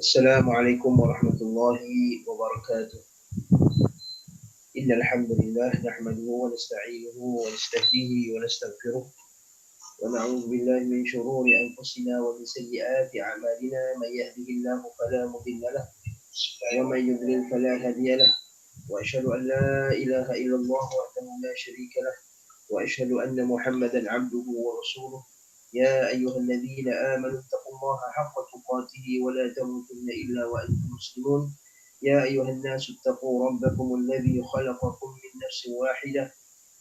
Assalamualaikum warahmatullahi wabarakatuh. Innal hamdalillah nahmaduhu wa nasta'inuhu wa nastahdihi wa nastaghfiruh wa na'udzu billahi min shururi anfusina wa min sayyiati a'malina may yahdihillahu fala mudilla lahu wa may yudlil fala hadiya lahu wa asyhadu an la ilaha illallah wahdahu la syarika lahu wa asyhadu anna Muhammadan 'abduhu wa rasuluh. يا أيها الذين آمنوا اتقوا الله حق تقاته ولا تموتن إلا وأنتم مسلمون. يا أيها الناس اتقوا ربكم الذي خلقكم من نفس واحدة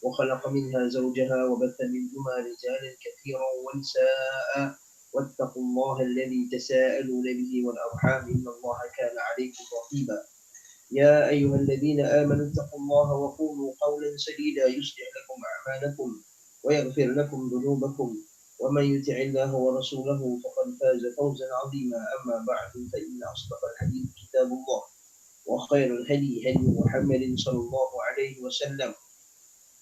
وخلق منها زوجها وبث منهما رجالا كثيرا ونساء واتقوا الله الذي تساءلون به والأرحام إن الله كان عليكم رقيبا. يا أيها الذين آمنوا اتقوا الله وقولوا قولا سديدا يصلح لكم أعمالكم ويغفر لكم ذنوبكم ومن يطع الله ورسوله فقد فاز فوزا عظيما. أما بعد فإن أصدق الحديث كتاب الله وخير الهدي هدي محمد صلى الله عليه وسلم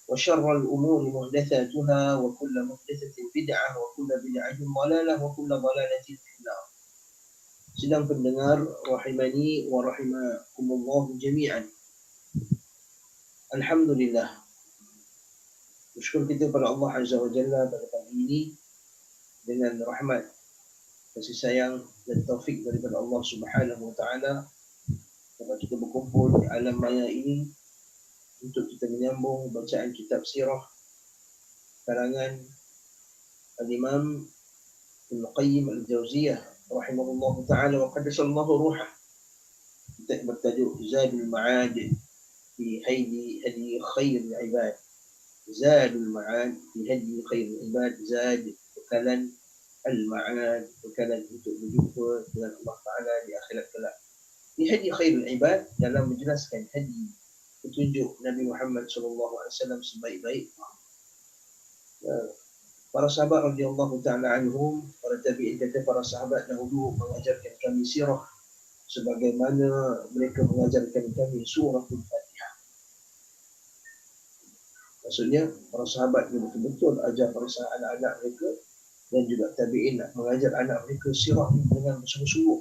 وشر الأمور محدثاتها وكل محدثة بدعة وكل بدعة ضلالة وكل ضلالة في النار. Sedang pendengar rahimani wa rahimakumullah jami'an. Alhamdulillah, bersyukur kita pada Allah Azza wa Jalla pada pagi ini dengan rahmat, kasih sayang dan taufik daripada Allah Subhanahu wa taala dapat kita berkumpul di alam maya ini untuk kita menyambung bacaan kitab sirah karangan Al-Imam Ibn Qayyim Al-Jauziyah rahimahullah taala wa qaddasallahu ruhah. Kita bertajuk Zadul Ma'ad fi hadi khairil ibad. Zadul Ma'ad fi hadi khairil ibad. Zad bekalan, al-ma'ad bekalan untuk berjumpa dengan Allah Ta'ala di akhirat kelak. Di hadi khairul ibad, dalam menjelaskan hadi petunjuk Nabi Muhammad SAW sebaik-baik. Para sahabat radhiyallahu ta'ala anhum, para tabi'in kata para sahabat dahulu mengajarkan kami sirah sebagaimana mereka mengajarkan kami suratul Fatihah. Maksudnya para sahabat betul-betul ajar para anak-anak mereka dan juga tabi'in nak mengajar anak mereka sirah dengan bersungguh-sungguh,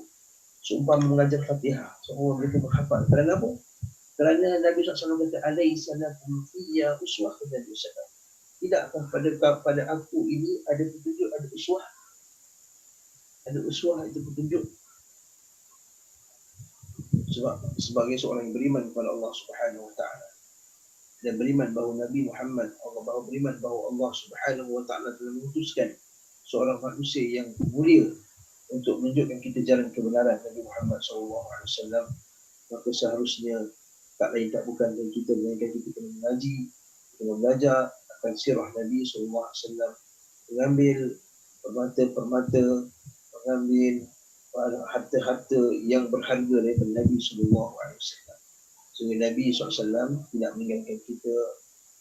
seumpama mengajar Fatihah, semua mereka menghafal. Kerana apa? Kerana Nabi SAW kata alaysa lakum fiyya uswah dan uswah. Tidakkah pada aku ini ada petunjuk, ada uswah? Ada uswah, itu petunjuk. Sebab sebagai seorang yang beriman kepada Allah Subhanahu wa taala dan beriman bahawa Nabi Muhammad, beriman bahawa Allah Subhanahu wa taala telah mengutuskan seorang manusia yang mulia untuk menunjukkan kita jalan kebenaran, Nabi Muhammad SAW, maka seharusnya tak lain tak bukan dan kita melainkan kita kena mengaji, kena belajar akan sirah Nabi SAW, mengambil permata-permata, mengambil harta-harta yang berharga daripada Nabi SAW. Sehingga Nabi SAW tidak meninggalkan kita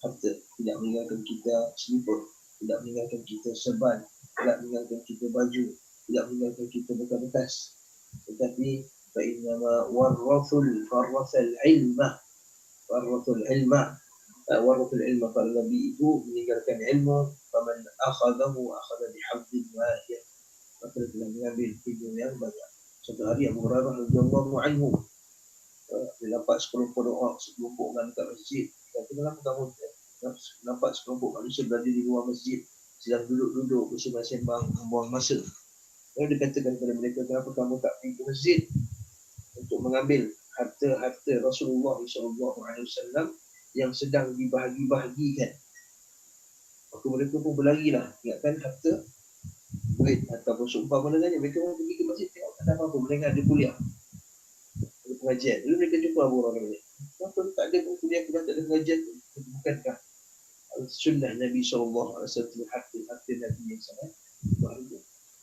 harta, tidak meninggalkan kita seliput, tidak meninggalkan kita serban, tidak meninggalkan kita baju, tidak meninggalkan kita bekas-bekas, tetapi fa'innama warrathul ilma para Nabi itu meninggalkan ilmu. Faman akhadahu akhadha bihadzin wahid, maka telah mengambil ilmu yang banyak. Satu hari Abu Hurairah radhiyallahu anhu dia dapat sekelompok orang dekat masjid. Kata, kenapa kamu nampak sekelompok manusia berada di luar masjid sedang duduk-duduk bersembang-sembang membuang masa? Lalu dikatakan kepada mereka, kenapa kamu tak pergi ke masjid untuk mengambil harta-harta Rasulullah SAW yang sedang dibahagi-bahagikan? Maka mereka pun berlarilah, ingatkan harta duit ataupun seumpama dengannya. Mereka pun pergi ke masjid, tengok tak ada apa-apa, mendengar ada kuliah, ada pengajian. Lalu mereka jumpa Abu Hurairah, kenapa tak ada kuliah, tak ada pengajian? Bukankah sunnah Nabi SAW harta Nabi yang sangat berharga?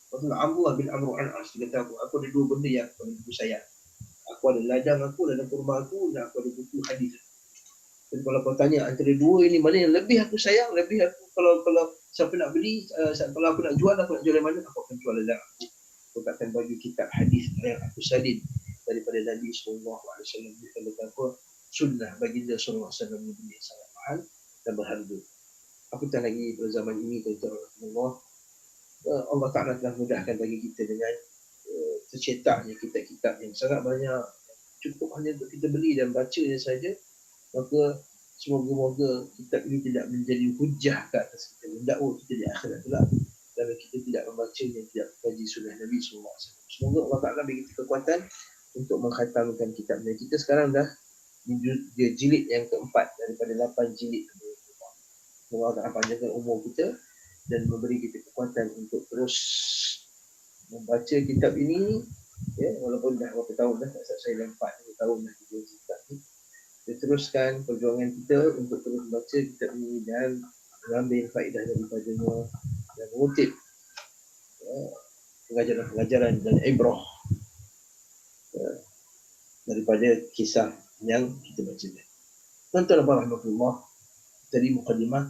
Rasulullah Abdullah bin Amr al-As kata, aku ada dua benda yang aku sayang. Aku ada ladang aku, ladang kurma aku, dan aku ada buku hadis. Dan kalau kau tanya antara dua ini mana yang lebih aku sayang, lebih aku kalau siapa nak beli, kalau aku nak jual, aku nak jual yang mana, aku akan jual ladang aku. Aku akan bagi kitab hadis yang aku salin daripada Nabi SAW. Dia kata apa? Sunnah baginda SAW ini benda yang sangat mahal dan berharga. Apatah lagi pada zaman ini, tuan-tuan Allah Ta'ala telah mudahkan bagi kita dengan tercetaknya kitab-kitab yang sangat banyak, cukup hanya untuk kita beli dan bacanya saja, maka semoga-moga kitab ini tidak menjadi hujah ke atas kita, mendakwa kita di akhirat pula kalau kita tidak membacanya, tidak mengkaji sunnah Nabi SAW. Semoga Allah Ta'ala bagi kita kekuatan untuk mengkhatamkan kitabnya. Kita sekarang dah di jilid yang keempat daripada 8 jilid. Semoga Allah Ta'ala panjangkan umur kita dan memberi kita kekuatan untuk terus membaca kitab ini, ya, walaupun dah berapa tahun dah, saya dah 4 tahun dah kita kitab ni. Kita teruskan perjuangan kita untuk terus membaca kitab ini dan mengambil faedah daripadanya dan mengutip pengajaran-pengajaran dan ibrah daripada kisah yang kita baca. Tuan-tuan dan rahmatullah, tadi mukadimah,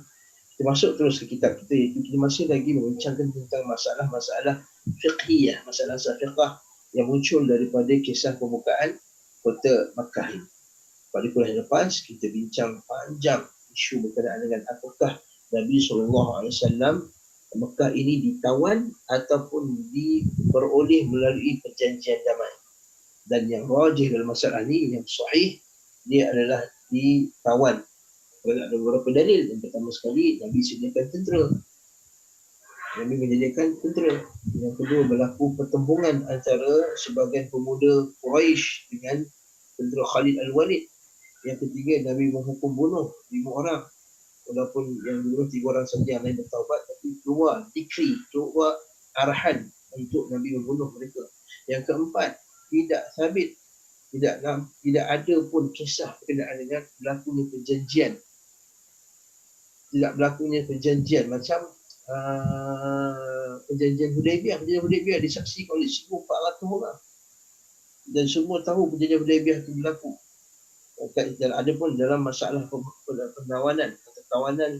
kita masuk terus ke kitab kita, iaitu kita masih lagi membincangkan tentang masalah-masalah fiqhiyah, masalah fiqh yang muncul daripada kisah pembukaan kota Makkah ini. Pada kuliah yang lepas, kita bincang panjang isu berkenaan dengan apakah Nabi SAW Mekah ini ditawan ataupun diperoleh melalui perjanjian damai. Dan yang rajih dalam masalah ini, yang sahih, dia adalah ditawan. Ada beberapa dalil. Yang pertama sekali, Nabi sediakan tentera. Nabi menyediakan tentera. Yang kedua, berlaku pertembungan antara sebahagian pemuda Quraisy dengan tentera Khalid Al-Walid. Yang ketiga, Nabi menghukum bunuh 5 orang. Walaupun yang dibunuh 3 orang saja, yang lain bertaubat, tapi keluar dikri, keluar arahan untuk Nabi membunuh mereka. Yang keempat, tidak sabit, tidak ada pun kisah berkenaan dengan berlakunya perjanjian. Tidak berlakunya perjanjian macam perjanjian Hudaibiyah. Perjanjian Hudaibiyah disaksikan oleh 1,400 orang. Dan semua tahu perjanjian Hudaibiyah itu berlaku. Dan ada pun dalam masalah penawanan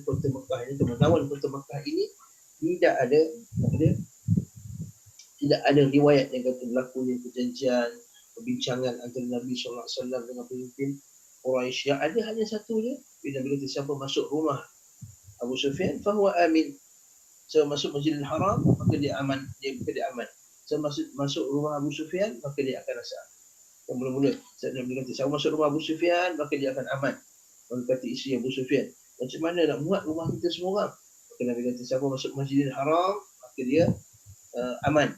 kota Mekah ini, menawan kota Mekah ini, tidak ada riwayat yang kata berlakunya perjanjian, perbincangan antara Nabi SAW dengan pemimpin Quraisy. Yang ada hanya satu je, bila kata siapa masuk rumah Abu Sufyan, fahuwa amin. Siapa masuk Masjidil Haram, maka dia aman. Siapa masuk rumah Abu Sufyan, maka dia akan rasa. Yang mula-mula, Nabi kata, siapa masuk rumah Abu Sufyan, maka dia akan aman. Maka kata isteri Abu Sufyan, macam mana nak muat rumah kita semua orang? Maka Nabi kata, siapa masuk Masjidil Haram, maka dia aman.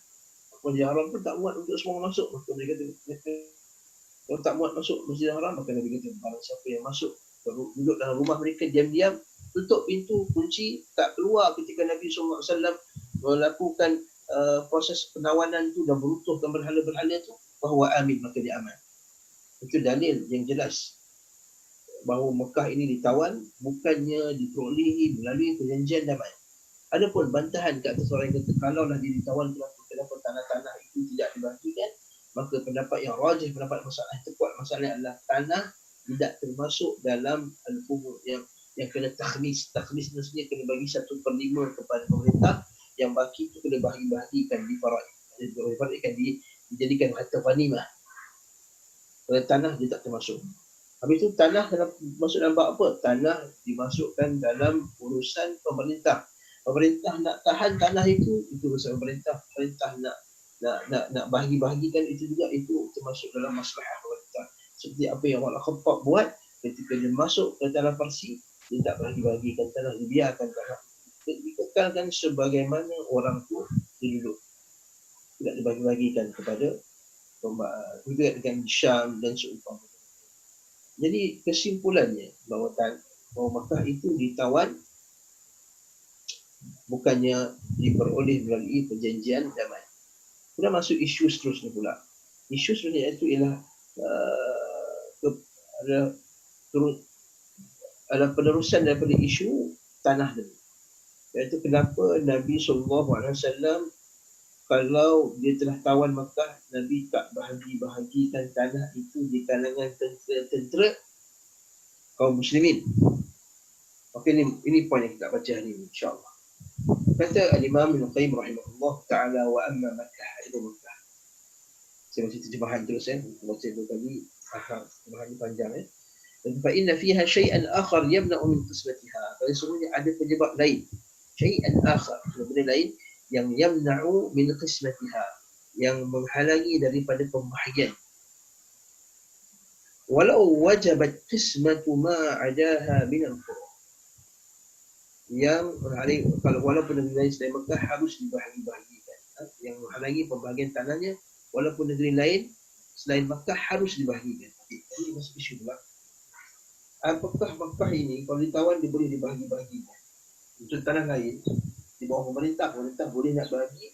Masjidil Haram pun tak muat untuk semua masuk. Maka Nabi kata, kalau tak muat masuk Masjidil Haram, maka Nabi kata, barang siapa yang masuk, duduk dalam rumah mereka diam-diam, tutup pintu, kunci, tak keluar ketika Nabi SAW melakukan proses penawanan tu dan meruntuhkan berhala-berhala tu, bahawa amin, maka dia aman. Itu dalil yang jelas bahawa Mekah ini ditawan bukannya diperolehi melalui perjanjian damai. Adapun bantahan ke atas orang yang kata kalaulah dia ditawan kenapa tanah-tanah itu tidak dibahagikan, maka pendapat yang rajih, pendapat masalah terkuat masalah adalah tanah tidak termasuk dalam al-fumur yang kena takhnis. Takhnis maksudnya kena bagi 1/5 kepada pemerintah, yang baki itu kena bahagi-bahagikan di faraid, dijadikan harta ghanimah. Kalau tanah dia tak termasuk. Habis itu tanah masuk dalam bab apa? Tanah dimasukkan dalam urusan pemerintah. Pemerintah nak tahan tanah itu urusan pemerintah. Pemerintah nak bahagi-bahagikan itu juga, itu termasuk dalam maslahah pemerintah. Seperti apa yang Umar Khattab buat ketika dia masuk ke tanah Parsi, dia tak bahagi-bahagikan tanah, dia biarkan tanah dikekalkan sebagaimana orang tu dia duduk. Tidak dibagi-bagikan kepada juga dengan Syam dan seumpama. Jadi kesimpulannya bahawa Makkah itu ditawan bukannya diperoleh melalui perjanjian damai. Kemudian masuk isu seterusnya pula. Isu seterusnya itu ialah adalah penerusan daripada isu tanah dulu. Iaitu kenapa Nabi SAW kalau dia telah tawan Makkah, Nabi tak bahagi-bahagikan tanah itu di kalangan tentera kaum muslimin. Okey, ini poin yang kita baca hari ini, insya-Allah. Kata Al-Imam Ibn Qayyim rahimahullah ta'ala, wa amma Makkah, itu Makkah. Saya baca terjemahan terus, baca 2 kali, terjemahan panjang. Fa inna fiha syai'an akhar yamna'u min qismatiha. Kalau sebenarnya ada penyebab lain, syai'an akhar, benda lain yang yamna'u min qismatiha, yang menghalangi daripada pembahagian. Walau wajabat qismatu ma adaha min al-qura. Yang kalau walaupun negeri lain selain Mekah harus dibahagi-bahagikan. Yang menghalangi pembahagian tanahnya, walaupun negeri lain selain Mekah harus dibahagikan. Ini masih isu pula. Apakah Mekah ini kalau ditawan dia boleh dibahagi-bahagikan? Untuk tanah lain di bawah pemerintah boleh nak bagi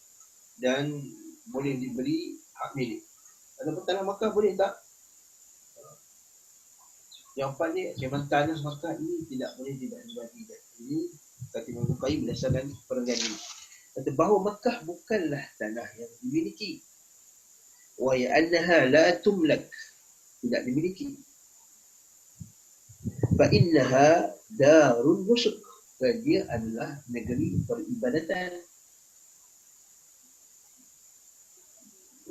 dan boleh diberi hak milik. Adapun tanah Mekah boleh tak? Jawapannya memang tanah Mekah ini tidak boleh dibahagi-bahagikan. Ini kata Imam Bukhari berdasarkan perenggan ini. Kata bahawa Mekah bukanlah tanah yang dimiliki. Wa ya'annaha la tumlak. Tidak dimiliki. Fa innaha darun nusuk. Dia adalah negeri peribadatan.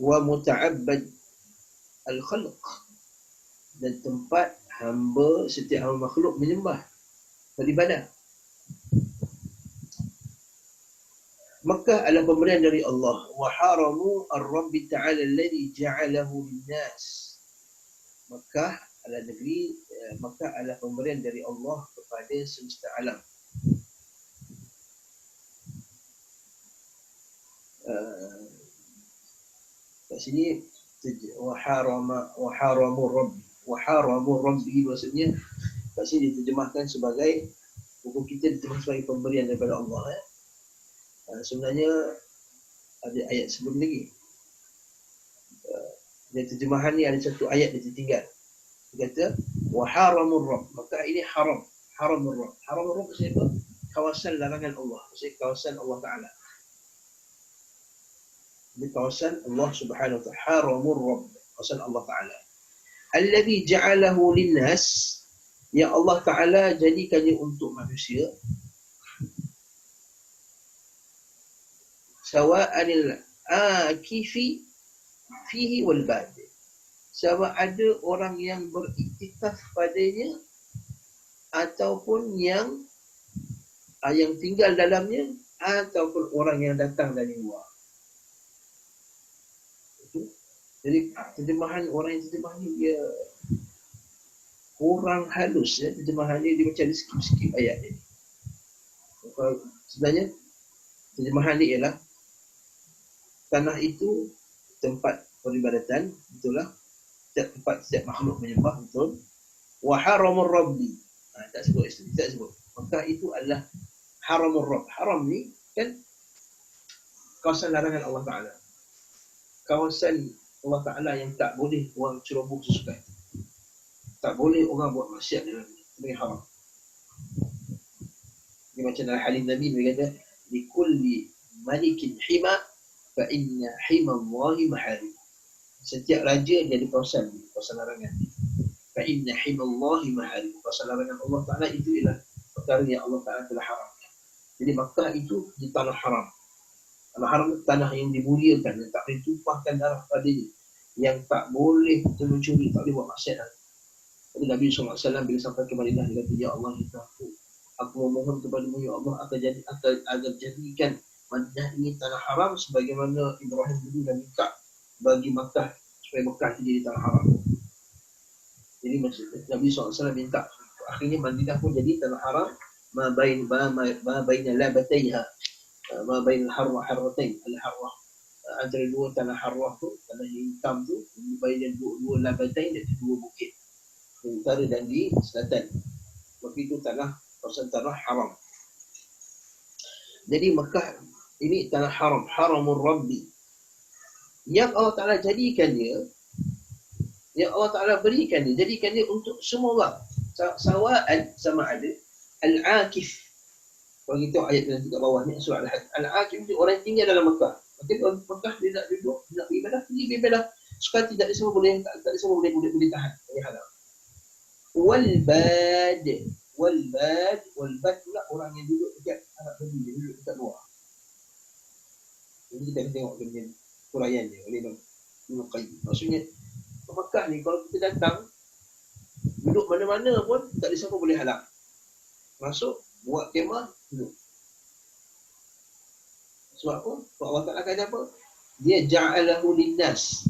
Wa muta'abbad al-khalq. Dan tempat hamba setiap hamba makhluk menyembah, beribadah. Mekah adalah pemberian dari Allah. Wa haramu ar-Rabb ta'ala alladhi ja'alahu lin-nas. Mekah adalah negeri, Mekah adalah pemberian dari Allah kepada semesta alam. Kat sini wa haramu rabbi maksudnya kat sini diterjemahkan sebagai, buku kita diterjemahkan sebagai pemberian daripada Allah. Sebenarnya ada ayat sebelum lagi. Dan terjemahan ni ada satu ayat dia tertinggal. Dia kata wa haramur rabb. Maka ini haram. Haramur rabb. Haramur rabb maksudnya apa? Kawasan larangan Allah. Maksudnya kawasan Allah Ta'ala. Ini kawasan Allah Subhanahu Wa Ta'ala. Haramur rabb. Kawasan Allah Ta'ala. Alladhi ja'alahu linnas. Yang Allah Ta'ala jadikannya untuk manusia. Sawa'anil akifi fihi wal bad. Sama ada orang yang beriktikaf padanya ataupun yang tinggal dalamnya ataupun orang yang datang dari luar. Jadi terjemahan orang yang terjemah ni dia kurang halus ya. Terjemahan ni dia macam ada skip-skip ayat ni. Sebenarnya terjemahan ni ialah tanah itu tempat peribadatan, betul lah. Setiap tempat, setiap makhluk menyembah, betul. Wa haramur rabbi. Tak sebut itu, tak sebut. Maka itu adalah haramur rabb. Haram ni kan kawasan larangan Allah Ta'ala. Kawasan Allah Ta'ala yang tak boleh orang ceroboh sesukai. Tak boleh orang buat maksiat dalam ni. Ini haram. Ini macam dalam hadis Nabi dia kata, likulli malikin hima fa inna himallahi maharim. Setiap raja dia ada kawasan larangan. Fa inna himallahi maharim. Kawasan larangan Allah Ta'ala itu ialah perkara yang Allah Ta'ala telah haramkan. Jadi Makkah itu di tanah haram. Tanah haram itu tanah yang dimuliakan, yang tak boleh tumpahkan darah padanya, yang tak boleh mencuri, tak boleh buat maksiat. Jadi Nabi SAW bila sampai ke Madinah dia kata, ya Allah, aku memohon kepadamu ya Allah agar jadikan Madinah ini tanah haram sebagaimana Ibrahim dulu dah minta bagi Makkah supaya Makkah jadi tanah haram. Jadi maksudnya Nabi SAW minta, akhirnya Madinah pun jadi tanah haram. Ma baina labataiha, ma baina harwa harratain, al-harwa antara dua tanah harwah tu, tanah yang hitam tu, baina dua labatain, iaitu dua bukit di utara dan di selatan. Maka itu kawasan tanah haram. Jadi Makkah ini tanah haram, haramur rabbi. Yang Allah Ta'ala jadikan dia, yang Allah Ta'ala berikan dia, jadikan dia untuk semua orang. Sawa'an, sama ada, al-akif. Kalau kita ayat nanti kat bawah ni, surah Al-Hajj. Al-akif itu orang yang tinggal dalam Makkah. Maka orang Makkah dia nak duduk, dia nak beribadah, pergi beribadah. Suka tidak ada semua boleh, tak ada semua boleh tahan. Ini halal. Wal-bad pula orang yang duduk dekat Arab Saudi, dia duduk dekat luar. Jadi kita akan tengok benda huraian dia oleh Ibn Qayyim. Maksudnya Makkah ni kalau kita datang duduk mana-mana pun tak ada siapa boleh halang. Masuk, buat kemah, duduk. Sebab apa? Sebab Allah Ta'ala kata apa? Dia ja'alahu linnas.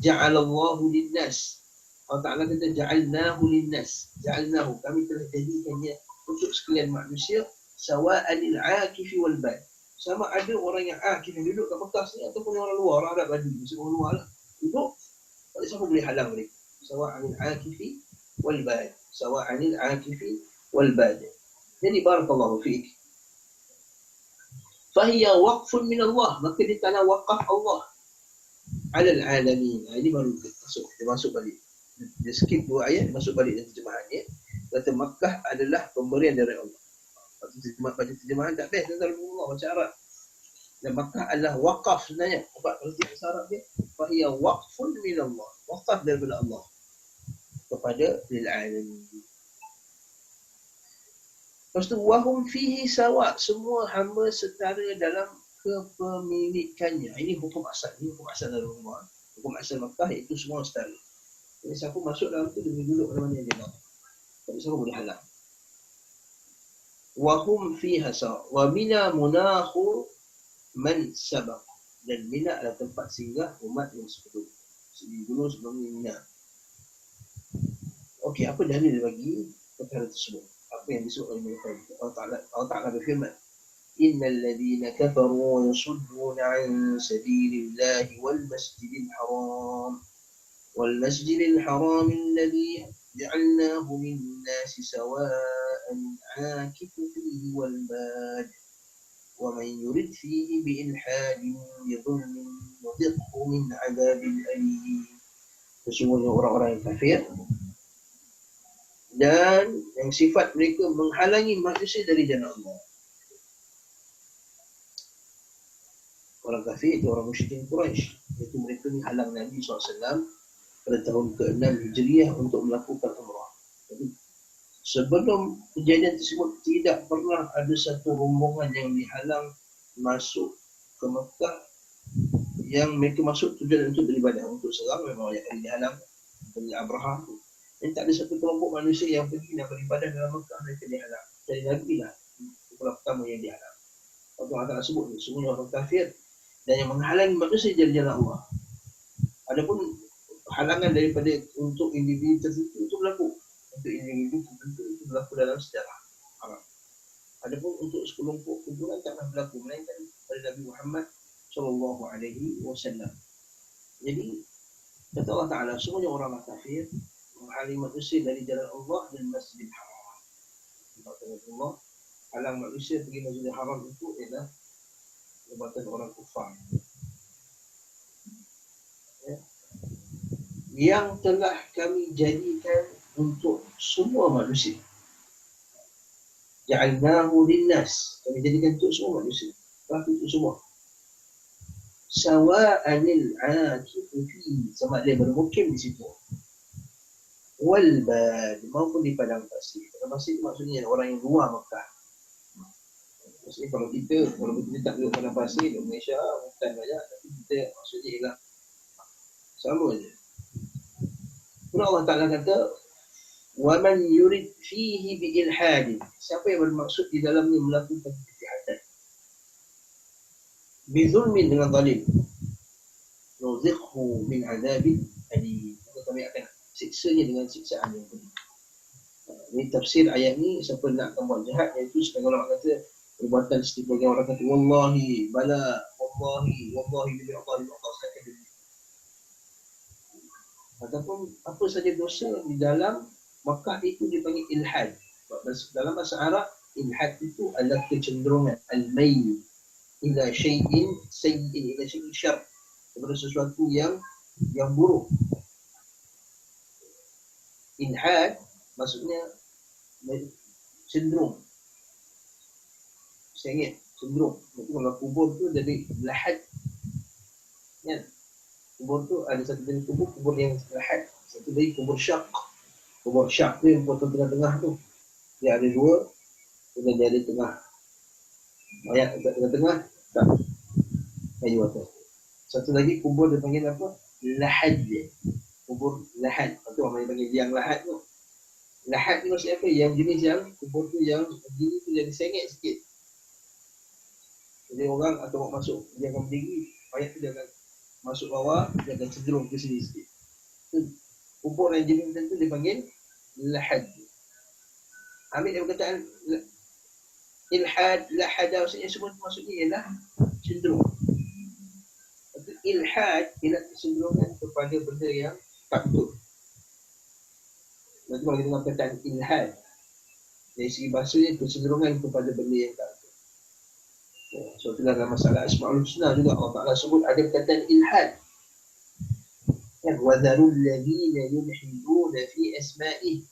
Ja'alallahu linnas. Allah Ta'ala kata ja'alnahu linnas. Ja'alnahu, kami telah jadikannya untuk sekalian manusia, sawa'anil akifi wal bad. Sama ada orang yang akif yang duduk kat Mekah ni ataupun orang luar, orang Arab Badui, semua luar lah. Duduk, tak ada siapa boleh halang mereka. Sawa'anil akifi wal bad. Sawa'anil akifi wal bad. Jadi barakallahu fiik. Fahiya waqfun min Allah, maka dia tanah waqaf Allah alal alamin. Ini baru dia masuk balik. Dia skip 2 ayat, masuk balik dalam terjemahannya. Kata Makkah adalah pemberian dari Allah. Baca terjemahan tak best tentang Allah baca Arab. Dan Makkah adalah waqaf sebenarnya. Sebab kalau dia bahasa Arab dia, fahiya waqfun min Allah. Waqaf daripada Allah kepada lil alamin. Lepas tu wahum fihi sawa, semua hamba setara dalam kepemilikannya. Ini hukum asal. Ini hukum asal dari rumah. Hukum asal Makkah itu semua setara. Jadi siapa masuk dalam tu, dia boleh duduk mana-mana yang dia nak. Tak siapa boleh halang. Wahum fiha sawa. Wa mina munahu man sabaq. Dan Mina adalah tempat singgah umat yang sebelum. Sebelum ni Mina. Okey, apa dalil dia bagi perkara tersebut? Apa yang disebut oleh mereka? Allah Ta'ala berfirman, Innal ladhina kafaru wa yasudduna an sabilillahi wal masjidil haram alladhi ja'alnahu lin-nasi sawa'an al-'akifu fihi wal bad wa man yurid fihi bi ilhadin bidhulmin nudhiqhu min 'adabin alim. Sesungguhnya orang-orang yang kafir dan yang sifat mereka menghalangi manusia dari jalan Allah. Orang kafir itu orang musyrikin Quraisy. Itu mereka ni halang Nabi SAW pada tahun ke-6 Hijriah untuk melakukan umrah. Jadi sebelum kejadian tersebut tidak pernah ada satu rombongan yang dihalang masuk ke Mekah, yang mereka masuk tujuan untuk beribadah, untuk serang. Memang banyak kali dihalang oleh Abraham. Dan tak ada satu kelompok manusia yang pergi nak beribadah dalam Mekah, mereka dihalang. Jadi Nabi lah orang pertama yang dihalang. Allah Ta'ala sebut ni, semua orang kafir dan yang menghalangi manusia dari jalan Allah. Adapun halangan daripada untuk individu tertentu itu berlaku. Untuk individu tertentu itu berlaku dalam sejarah Arab. Adapun untuk sekelompok kumpulan taklah berlaku, melainkan pada Nabi Muhammad SAW. Jadi kata Allah Ta'ala, semuanya orang kafir menghalangi manusia dari jalan Allah dan Masjidil Haram. Kata Allah, halang manusia pergi Masjidil Haram itu ialah perbuatan orang kufar. Ya. Yang telah kami jadikan untuk semua manusia. Ja'alnahu linnas. Kami jadikan untuk semua manusia. Tapi untuk semua. Sawa'anil 'akifu fihi, sama dia bermukim di situ. Wal bad, maupun di padang pasir. Padang pasir itu maksudnya orang yang luar Mekah. Maksudnya kalau kita tak duduk padang pasir di Malaysia, hutan banyak, tapi kita maksudnya ialah sama je. Kemudian Allah Ta'ala kata, وَمَنْ يُرِدْ فِيهِ بِإِلْحَادٍ, siapa yang bermaksud di dalamnya melakukan kejahatan, bizulmin, dengan zalim, nuziqhu min azabin alim, maka kami akan siksanya dengan siksaan yang pedih. Ini tafsir ayat ni. Siapa nak buat jahat, iaitu setengah ulama kata perbuatan seperti orang kata wallahi, bala, wallahi demi Allah sekali demi. Ataupun apa saja dosa di dalam Makkah itu dipanggil ilhad. Dalam bahasa Arab, ilhad itu adalah kecenderungan, al-mayl ila syai'in sayyi'in, ila syai'in syarr, kepada sesuatu yang buruk. Ilhad maksudnya cenderung, sengit, cenderung. Kalau kubur tu jadi lahad, kan? Kubur tu ada satu jenis kubur yang lahad, satu lagi kubur syak. Kubur syak tu yang potong tengah-tengah tu, dia ada dua, kemudian dia ada tengah. Mayat dekat tengah-tengah, tak kayu atas. Satu lagi kubur dia panggil apa? Lahad dia. Kubur lahad. Itu orang yang panggil liang lahad tu. Lahad ni maksudnya apa? Yang jenis yang kubur tu yang begini tu jadi sengit sikit. Jadi orang atau orang masuk, dia akan berdiri, mayat tu dia akan masuk bawah, dia akan cenderung ke sini sikit. Umur yang jenis macam tu dia panggil lahad. Ambil dia perkataan ilhad, lahada, maksudnya ialah cenderung. Ilhad ialah kecenderungan kepada benda yang tak betul. Nanti kalau kita dengar perkataan ilhad, dari segi bahasa dia kecenderungan kepada benda yang tak betul. So itulah dalam masalah Asma'ul Husna juga Allah Ta'ala sebut ada perkataan ilhad. وَذَرُوا الَّذِينَ يُلْحِدُونَ فِي أَسْمَائِهِ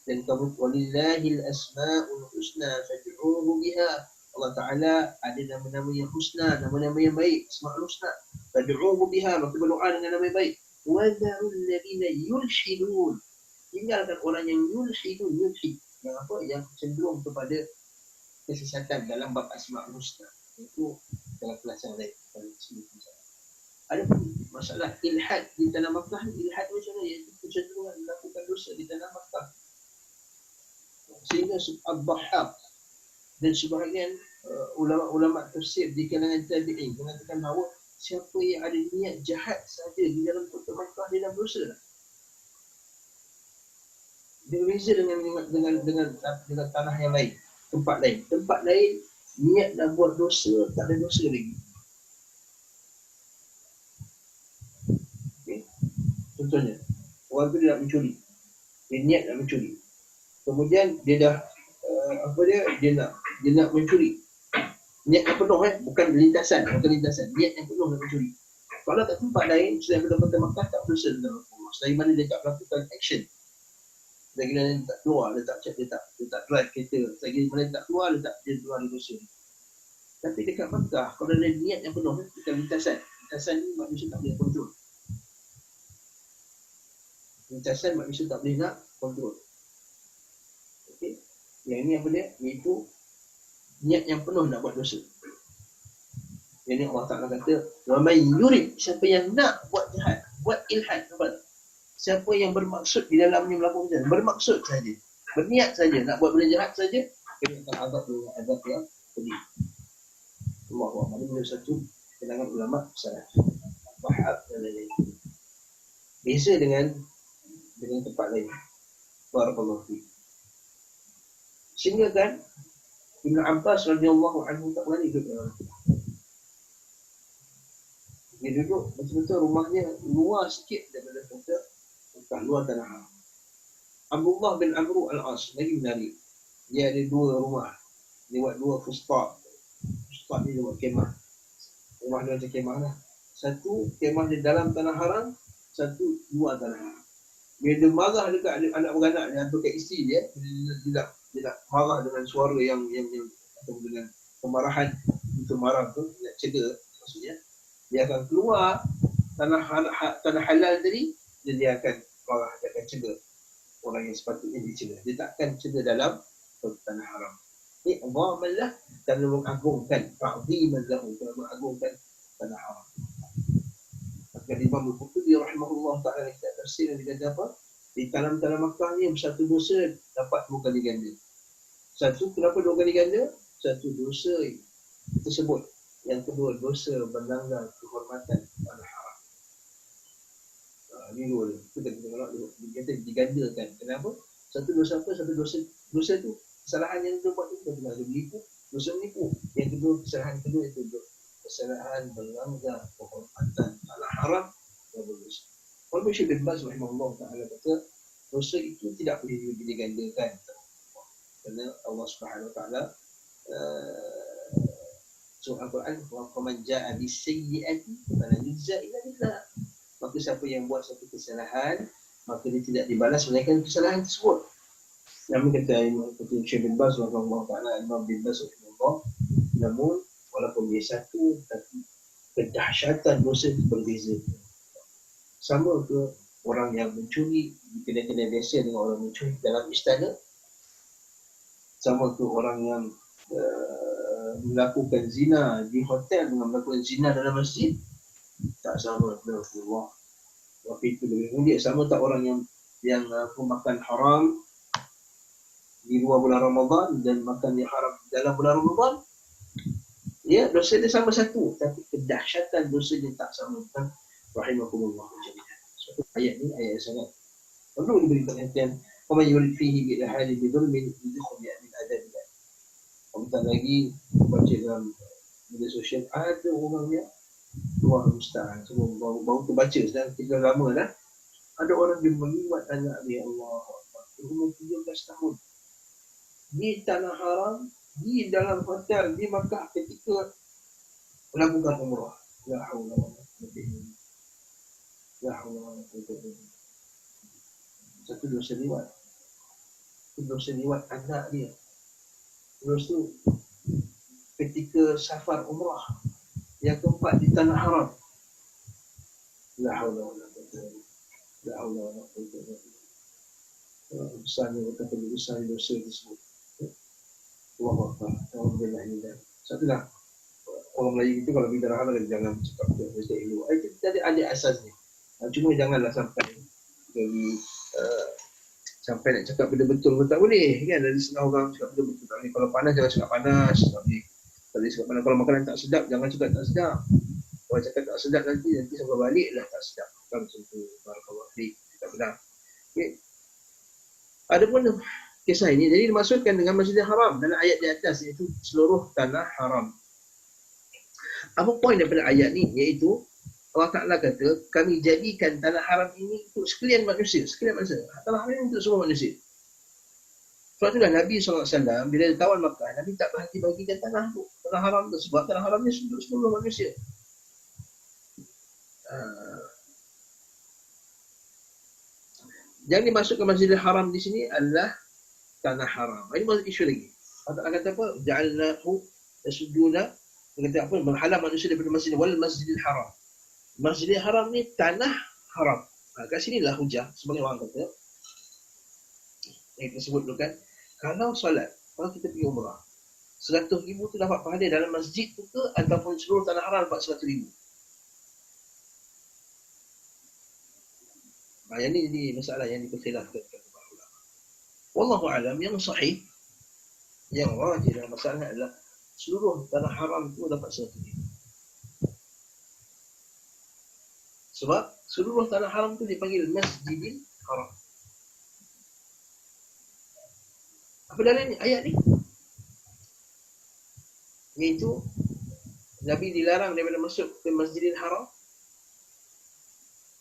dan kamu walillahil asma'ul husna fad'uuhu biha. Allah Ta'ala ada nama-nama yang husna, nama-nama yang baik, asma'ul husna. Fad'uuhu biha, maka berdoa dengan nama yang baik. وَذَرُوا الَّذِينَ يُلْحِدُونَ tinggalkan orang yang yulhidun, yulhid yang apa? Yang cenderung kepada kesesatan dalam bab asma'ul husna. Itu dalam kelas yang lain. Ada pun masalah ilhad di tanah Makkah. Ilhad macam mana? Iaitu kecenderungan melakukan dosa di tanah Makkah. Sehingga Al-Bahhaq dan sebahagian ulama-ulama tafsir di kalangan tabi'in mengatakan bahawa siapa yang ada niat jahat saja di dalam kota Makkah dia dah dosa dah. Dia berbeza dengan tanah yang lain, tempat lain. Tempat lain niat nak buat dosa, tak ada dosa lagi. Contohnya, orang tu dia nak mencuri. Dia niat nak mencuri. Kemudian dia dah dia nak mencuri. Niat yang penuh bukan lintasan, niat yang penuh nak mencuri. Kalau kat tempat lain, selain pada kota Makkah tak dosa dalam Allah. Selain mana dia tak melakukan action. Selagi mana dia tak keluar, dia tak drive kereta. Selagi mana dia tak keluar, dia keluar dari dosa. Tapi dekat Makkah, kalau ada niat yang penuh, bukan lintasan. Lintasan ni manusia tak boleh kontrol. Lintasan manusia tak boleh nak kontrol. Okey. Yang ini apa dia? Iaitu niat yang penuh nak buat dosa. Yang ni Allah Ta'ala kata, wa may yurid, siapa yang nak buat jahat, buat ilhad, siapa yang bermaksud di dalamnya melakukan jahat, bermaksud saja, berniat saja nak buat benda jahat saja, kena akan azab yang pedih. Allahu Akbar. Ini benda satu kalangan ulama salaf. Bahab dan lain-lain. Beza dengan tempat lain. Barakallahu fiik. Sehingga kan Ibn Abbas radhiyallahu anhu tak berani duduk dalam rumah. Dia duduk betul-betul rumahnya luar sikit daripada kota, dekat luar tanah haram. Abdullah bin Amru al-As lagi menarik. Dia ada dua rumah. Dia buat dua fustat. Fustat ni dia buat kemah. Rumah dia macam kemah lah. Satu kemah di dalam tanah haram, satu luar tanah haram. Bila dia marah dekat anak beranak dia atau kat isteri dia, dia nak marah dengan suara yang atau dengan kemarahan itu marah tu, nak cedera maksudnya, dia akan keluar tanah halal tadi, dan dia akan marah, dia akan cedera orang yang sepatutnya dicedera. Dia tak akan cedera dalam tanah haram. Ini Allah malah dan mengagungkan ta'ziman lahu, mengagungkan tanah haram. Maka Imam Al-Qurtubi rahimahullah ta'ala kita tafsir yang dia kata apa? Di tanah Makkah ni satu dosa dapat dua kali ganda. Satu, kenapa dua kali ganda? Satu dosa tersebut. Yang kedua, dosa melanggar kehormatan tanah haram. Ini dua. Kita kata digandakan. Kenapa? Satu dosa apa? Satu dosa tu kesalahan yang dia buat tu dia menipu, dosa menipu. Yang kedua, kesalahan kedua itu kesalahan melanggar kehormatan tanah haram dan berdosa. Walaupun Syekh bin Baz rahimahullah ta'ala kata dosa itu tidak boleh digandakan kerana Allah Subhanahu wa ta'ala surah Al-Quran wa man jaa'a bis-sayyi'ati fala yujza illa billah. Maka siapa yang buat satu kesalahan maka dia tidak dibalas melainkan kesalahan tersebut. Namun kata Syekh bin Baz rahimahullah ta'ala, Imam bin Baz rahimahullah, namun walaupun dia satu tapi kedahsyatan dosa itu berbeza. Sama ke orang yang mencuri di kedai-kedai biasa dengan orang mencuri dalam istana? Sama ke orang yang melakukan zina di hotel dengan melakukan zina dalam masjid? Tak sama. Allah. Tapi itu lebih mulia. Sama tak orang yang makan haram di luar bulan Ramadan dan makan yang haram dalam bulan Ramadan? Ya, dosa dia sama satu, tapi kedahsyatan dosa dia tak sama. rahimakumullah jami'an. Suatu ayat ni ayat yang sangat perlu diberi perhatian. Wa man yurid fihi bi ahli bi dhulmin yudkhil min adabillah. Bentar lagi baca dalam media sosial ada orang yang luar musta'an, semua baru terbaca sedang kita lama dah. Ada orang dia meliwat anak dia, Allah umur 17 tahun di tanah haram, di dalam hotel di Makkah ketika melakukan umrah. La haula wala quwwata illa billah. La haula wala quwwata illa billah. Satu dosa liwat. Dosa liwat anak dia. Terus tu ketika safar umrah yang keempat di tanah haram. La haula wala quwwata illa billah. La haula wala quwwata illa billah. Besarnya betapa besar dosa tersebut. Allahu Akbar. Alhamdulillah ini dah. Satu dah. Orang Melayu itu kalau bicara halal jangan cakap dia elok. Kita ada asasnya. Cuma janganlah sampai jadi sampai nak cakap benda betul pun tak boleh kan. Ada setengah orang cakap benda betul tak boleh. Kalau panas jangan cakap panas, tak boleh. Cakap panas. Kalau makanan tak sedap jangan cakap tak sedap. Kalau cakap tak sedap nanti sampai baliklah tak sedap. Bukan macam tu. Barakallahu fiik. Tak benar. Okey. Ada pun kisah ini jadi dimaksudkan dengan Masjidil Haram dalam ayat di atas, iaitu seluruh tanah haram. Apa poin daripada ayat ni? Iaitu Allah Ta'ala kata, kami jadikan tanah haram ini untuk sekalian manusia. Sekalian manusia. Tanah haram ini untuk semua manusia. Sebab itulah Nabi SAW, bila tawan Makkah, Nabi tak berhati-bagikan tanah tu. Tanah haram tu. Sebab tanah haram ni untuk seluruh manusia. Yang dimasukkan Masjidil Haram di sini adalah tanah haram. Ini masuk isu lagi. Allah Ta'ala kata apa? Ja'alnahu yasuduna. Dia kata apa? Menghalang manusia daripada masjid wal Masjidil Haram. Masjidil Haram ni tanah haram. Kat sinilah hujah. Sebagai orang kata, yang kita sebut dulu kan, kalau solat, kalau kita pergi umrah, 100,000 tu dapat pahala dalam masjid tu ke, ataupun seluruh tanah haram dapat 100,000. Yang ni jadi masalah yang diperkhilafkan para ulama. Wallahu alam, yang sahih, yang rajih dalam masalah adalah seluruh tanah haram tu dapat 100,000. Sebab seluruh tanah haram tu dipanggil Masjidil Haram. Apa dalilnya ayat ni? Iaitu Nabi dilarang daripada masuk ke Masjidil Haram.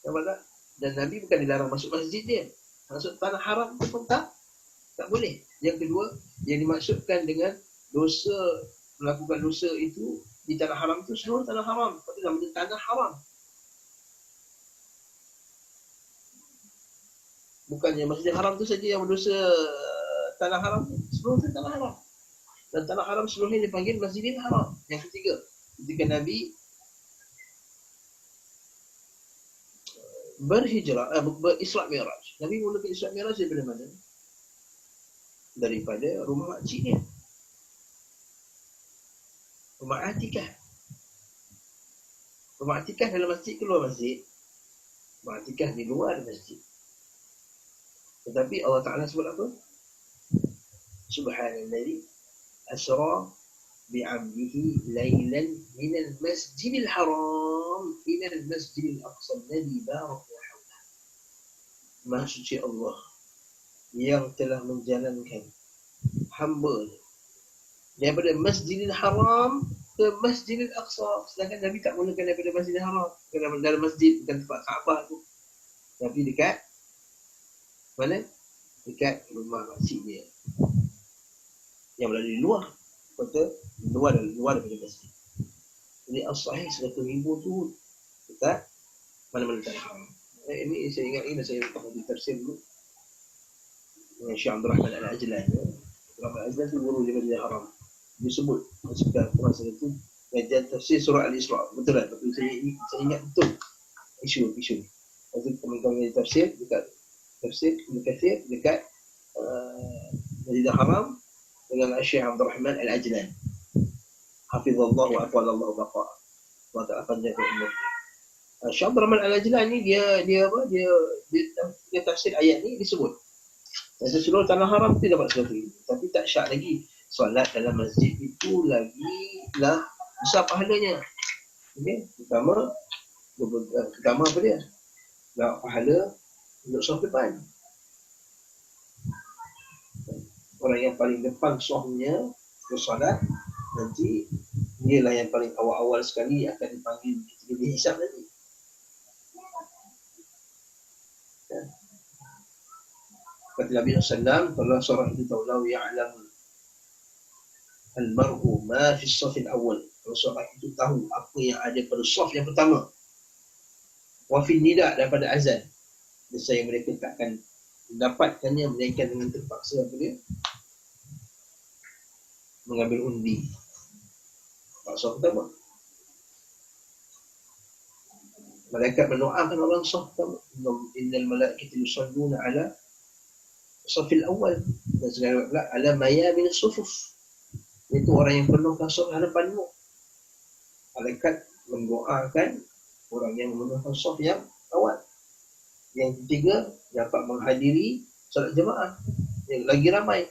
Nampak tak? Dan Nabi bukan dilarang masuk masjid dia. Masuk tanah haram tu pun tak boleh. Yang kedua, yang dimaksudkan dengan dosa, melakukan dosa itu di tanah haram itu seluruh tanah haram. Tapi namanya tanah haram. Bukannya Masjidil Haram tu saja yang berdosa tanah haram. Seluruh tanah haram. Dan tanah haram seluruhnya dipanggil Masjidil Haram. Yang ketiga, ketika Nabi berhijrah, berisra' mi'raj. Nabi mulakan Isra' Mi'raj daripada mana? Daripada rumah makcik dia. Rumah Atikah. Rumah Atikah dalam masjid ke luar masjid? Rumah Atikah di luar masjid. Tetapi Allah Ta'ala sebut apa? Subhanalladzi asra bi'abdihi laylan minal masjidil haram ilal masjidil aqsa alladzi barakna hawlah. Maha suci Allah yang telah menjalankan hamba daripada Masjidil Haram ke Masjidil Aqsa. Sedangkan Nabi tak mulakan daripada Masjidil Haram. Dalam masjid, bukan tempat Kaabah tu. Tapi dekat mana? Dekat rumah makcik dia yang berada di luar kota, luar daripada masjid. Jadi as-sahih 100,000 tu dekat mana-mana tanah haram. Ini saya ingat ini saya pernah ditafsir dulu dengan Syekh Abdul Rahman Al-Ajlan. Abdul Ajlan tu guru di Masjidil Haram. Dia sebut masukan Quran sana tu kajian tafsir surah Al-Isra. Betul tak? Tapi saya ingat betul isu. Lepas tu teman-teman yang tafsir dekat tafsir Ibn Kathir dekat Masjidil Haram dengan Syekh Abdul Rahman Al-Ajlan. Hafizallah wa aqwalallahu baqa. Allah Ta'ala panjangkan umur. Syekh Abdul Rahman Al-Ajlan ni dia tafsir ayat ni disebut seluruh tanah haram tu dapat 100,000. Tapi tak syak lagi solat dalam masjid itu lagi lah besar pahalanya. Okey, pertama Pertama apa dia? Dapat pahala untuk saf depan. Orang yang paling depan safnya bersolat, nanti dialah yang paling awal-awal sekali akan dipanggil ketika dihisab nanti. Kata Nabi SAW, kalau seorang itu tahu lau ya'lam al-mar'u ma fi as-saf al-awwal. Kalau seorang itu tahu apa yang ada pada saf yang pertama, wa fi nida, daripada azan, nescaya mereka tak akan mendapatkannya melainkan dengan terpaksa apa dia? Mengambil undi. Saf pertama. Malaikat mendoakan orang saf pertama. Innal malaikata yusalluna ala safil awal. Dan segala pula ala mayamin sufuf. Itu orang yang penuhkan saf hadapanmu. Malaikat mendoakan orang yang memenuhkan saf yang awal. Yang ketiga, dapat menghadiri solat jemaah yang lagi ramai.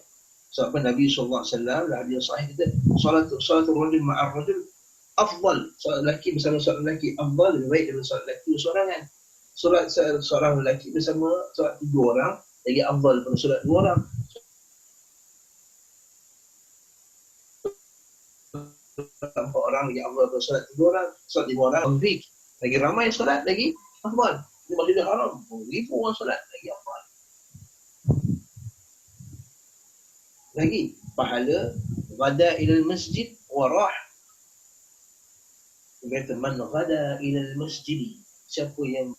Sebab Nabi SAW hadis sahih kata, salatul rajul ma'ar rajul afdal. Solat lelaki bersama solat lelaki afdal, lebih baik daripada solat lelaki bersorangan. Solat seorang lelaki bersama solat 3 orang lagi afdal daripada solat 2 orang. Solat 4 orang lagi afdal daripada solat 3 orang. Solat 5 orang lagi ramai solat lagi afdal. Di Masjidil Haram, ribu orang solat lagi afdal. Lagi pahala ghada ilal masjid warah. Dia kata man ghada ilal masjid, siapa yang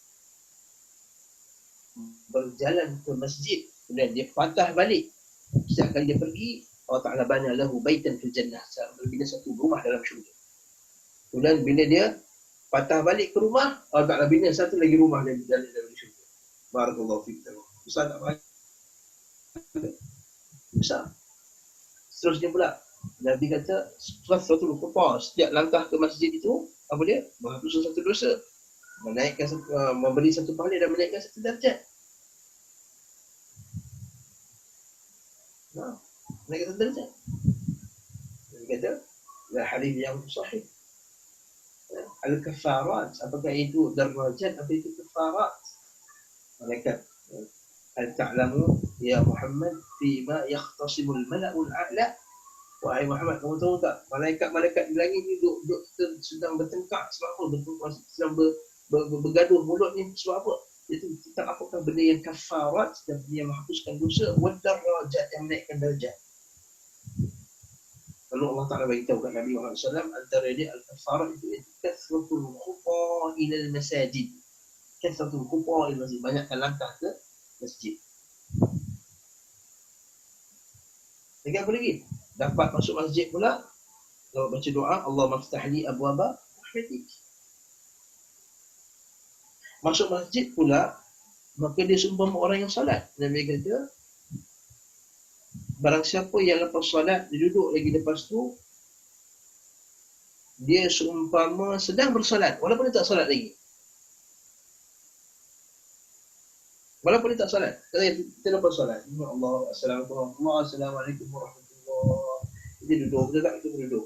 berjalan ke masjid kemudian dia patah balik, setiap kali dia pergi, Allah Ta'ala bana lahu baitan fil jannah, berbina satu rumah dalam syurga. Kemudian bila dia patah balik ke rumah, Allah Ta'ala bina satu lagi rumah dalam syurga. Barakallahu fiik. Besar tak banyak? Besar. Seterusnya pula, Nabi kata, suratul khutbah, setiap langkah ke masjid itu, apa dia? Menghapuskan satu dosa. Menaikkan memberi satu pahala dan menaikkan satu darjat. Menaikkan satu darjat. Nabi kata, hadis yang sahih. Al-kafarat, apakah itu darajat, apa itu kafarat? Malaikat, hal ta'lamu ya Muhammad fima yakhtasimul mala'ul a'la. Wahai Muhammad, kamu tahu tak, malaikat-malaikat di langit ni duduk sedang bertengkar sebab apa? Sedang bergaduh mulut ni sebab apa? Itu tentang apakah benda yang kafarat dan benda yang menghapuskan dosa, wa darajat, yang menaikkan darjat. Lalu Allah Ta'ala beritahu kat Nabi Muhammad SAW, antara dia al-kafarat itu kathratul khuta ilal masajid. Kathratul khuta ilal masjid, banyakkan langkah ke masjid. Lagi apa lagi? Dapat masuk masjid pula, kalau baca doa, Allahumma ftahli abwaba rahmatik. Masuk masjid pula, maka dia seumpama orang yang salat. Nabi kata, barang siapa yang lepas salat, dia duduk lagi lepas tu, dia seumpama sedang bersalat, walaupun dia tak salat lagi. Walaupun dia tak salat, kita lepas salat, Allah, Assalamualaikum warahmatullahi. Dia duduk, betul tak? Kita berduduk.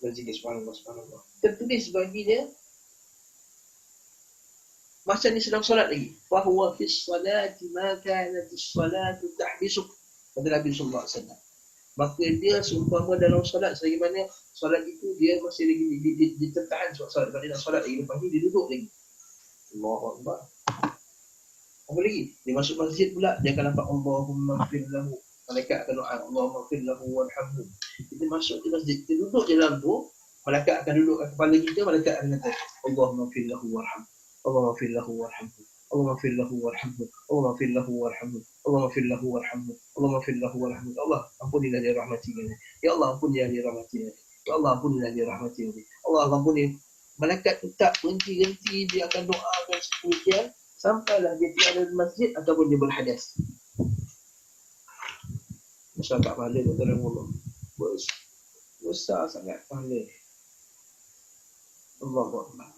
Berzikir subhanallah, subhanallah. Tertulis bagi dia, masa ni sedang salat lagi. Fahuwa fis salati ma kanatis salatu tahbisuk. Kata Nabi SAW. Maka dia seumpama dalam salat, selagi mana salat itu dia masih lagi ditertahan sebab salat. Kalau dia nak salat lagi, lepas ni dia duduk lagi. Allahu Akbar. Apa lagi? Dia masuk masjid pula, dia akan nampak Allahumma gfir lahu. Malaikat akan doa, Allahumma gfir lahu warhamhu. Kita masuk ke masjid, kita duduk je dalam tu, malaikat akan duduk kat kepala kita, malaikat akan kata, Allahumma gfir lahu warhamhu. Allahumma gfir lahu warhamhu. Allahumma gfir lahu warhamhu. Allahumma gfir lahu warhamhu. Allahumma gfir lahu warhamhu. Allahumma gfir lahu warhamhu. Allah, ampunilah dia rahmatinya. Ya Allah, ampunilah dia rahmatinya. Ya Allah, ampunilah dia rahmatinya. Allah, ampuni. Malaikat tak berhenti-henti, dia akan doakan sedemikian sampailah dia tiada di masjid ataupun dia berhadas. Besar tak pahala tuan-tuan Allah. Besar sangat pahala. Allahu Akbar.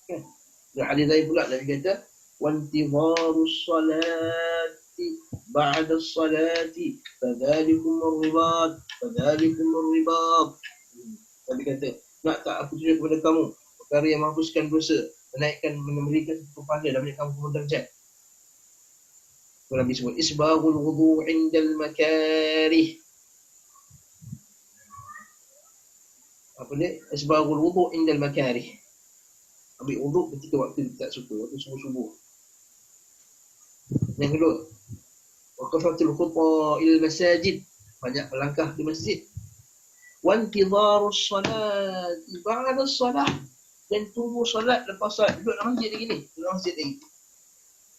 Kan? Dan hadis lain pula Nabi kata, "Wantidharus salati ba'da salati, fadzalikumur ribat, fadzalikumur ribat." Nabi kata, nak tak aku tunjuk kepada kamu perkara yang menghapuskan dosa, memberikan kepada dan menaikkan derajat. Nabi sebut isbaghul wudu' indal makarih. Apa dia? Isbaghul wudu' indal makarih. Ambil wuduk ketika waktu tak suka, waktu subuh-subuh. Yang kedua, wa kasratul khutbah ila masajid, banyak melangkah di masjid. Wa intidharus salat ba'da salat, dan tunggu salat lepas salat, duduk dalam masjid lagi ni, duduk dalam masjid lagi.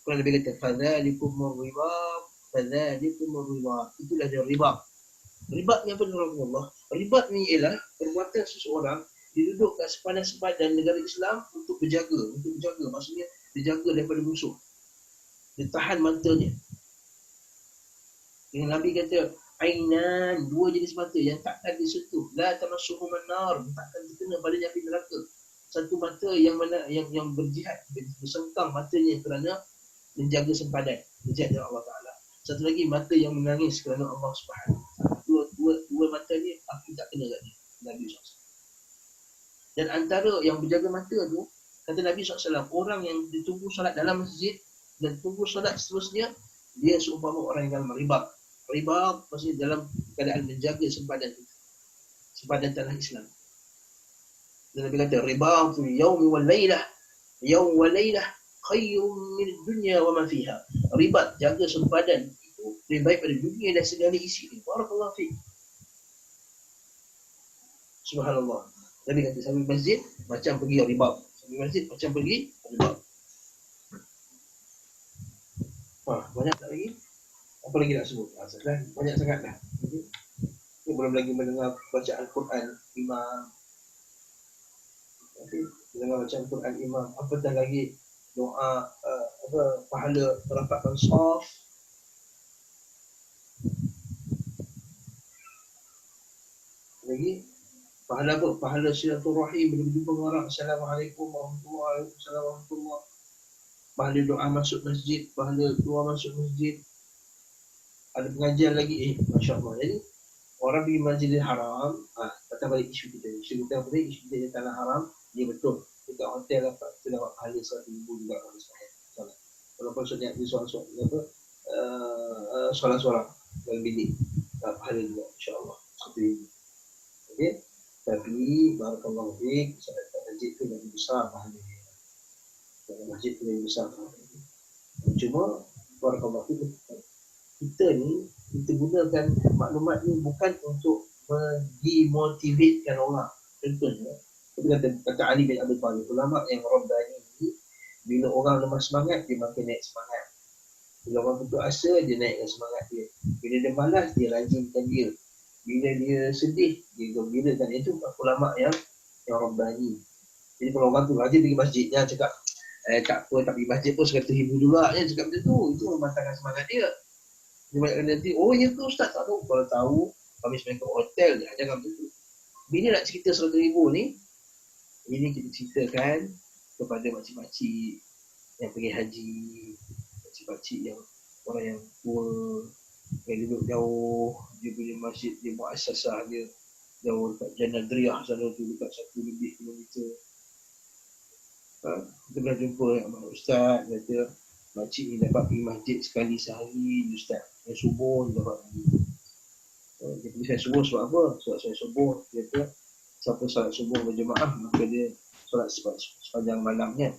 Kalau Nabi kata fadzalikumur ribat, fadzalikumur ribat, itulah dia ribat. Ribat ni apa Allah? Ribat ni ialah perbuatan seseorang dia duduk kat sepadan-sepadan negara Islam untuk berjaga, maksudnya dia jaga daripada musuh. Dia tahan matanya. Yang Nabi kata ainan, dua jenis mata yang takkan disentuh, la tamassuhuman nar, takkan terkena pada api neraka. Satu mata yang mana yang berjihad, bersengkang matanya kerana menjaga sempadan, menjaga Allah Taala. Satu lagi mata yang menangis kerana Allah Subhanahu Wa Taala. Dua mata ni api tak kena kat dia. Nabi SAW. Dan antara yang berjaga mata tu, kata Nabi SAW, orang yang ditunggu salat dalam masjid dan tunggu salat seterusnya, dia seumpama orang yang dalam ribat. Ribat maksudnya dalam keadaan menjaga sempadan itu, sempadan tanah Islam. Dan Nabi kata ribatul yaumi wal lailah, yaum wal lailah khairun min dunya wa ma fiha. Ribat, jaga sempadan itu lebih baik pada dunia dan segala isi ini. Barakallahu fiik. Subhanallah. Nabi kata sambil masjid macam pergi ribat. Sambil masjid macam pergi ribat. Banyak tak lagi? Apa lagi nak sebut? Banyak sangat dah. Ini belum lagi mendengar bacaan Quran imam. Dengar bacaan Quran imam. Apatah lagi doa pahala merapatkan saf. Lagi pahala apa? Pahala silaturahim, berjumpa dengan orang. Assalamualaikum warahmatullahi wabarakatuh. Pahala doa masuk masjid, pahala doa masuk masjid. Ada pengajian lagi, Masya Allah. Jadi orang pergi Masjidil Haram, datang balik isu kita. Isu kita apa ni? Isu kita di tanah haram, dia betul. Dekat hotel dapat, kita dapat pahala 100,000 juga kalau salat. Walaupun sebenarnya dia solat-solat dalam bilik, dapat pahala juga, Insya Allah. Seperti ini. Okay? Tapi, barakallahu fiik, salat masjid tu lebih besar pahala dia. Salat masjid tu lebih besar pahala dia. Cuma, barakallahu fiik, kita gunakan maklumat ni bukan untuk mendemotivate orang. Contohnya, kata Ali bin Abi Thalib, ulama yang Rabbani ni, bila orang lemah semangat, dia makin naik semangat. Bila orang putus asa, dia naikkan semangat dia. Bila dia malas, dia rajinkan dia. Bila dia sedih, dia gembirakan. Itu ulama yang Rabbani. Jadi kalau orang tu rajin pergi masjid, jangan cakap tak apa, tak pergi masjid pun 100,000 juga. Dia cakap macam tu, itu mematahkan semangat dia. Dia banyak nanti, oh ya ke Ustaz? Tak tahu. Kalau tahu, kami sebenarnya ke hotel je. Jangan macam tu. Bila nak cerita 100,000 ni, ini kita ceritakan kepada makcik-makcik yang pergi haji, makcik-makcik yang orang yang tua, yang duduk jauh, dia punya masjid, dia muassasah dia jauh dekat Janadriyah sana tu, dekat 1 lebih kilometer. Kita pernah jumpa Ustaz, kata makcik ni dapat pergi masjid sekali sehari, Ustaz. Yang subuh dapat pergi. Dia pergi saya subuh sebab apa? Sebab saya subuh, dia kata siapa salat subuh berjemaah, maka dia solat sepanjang malamnya.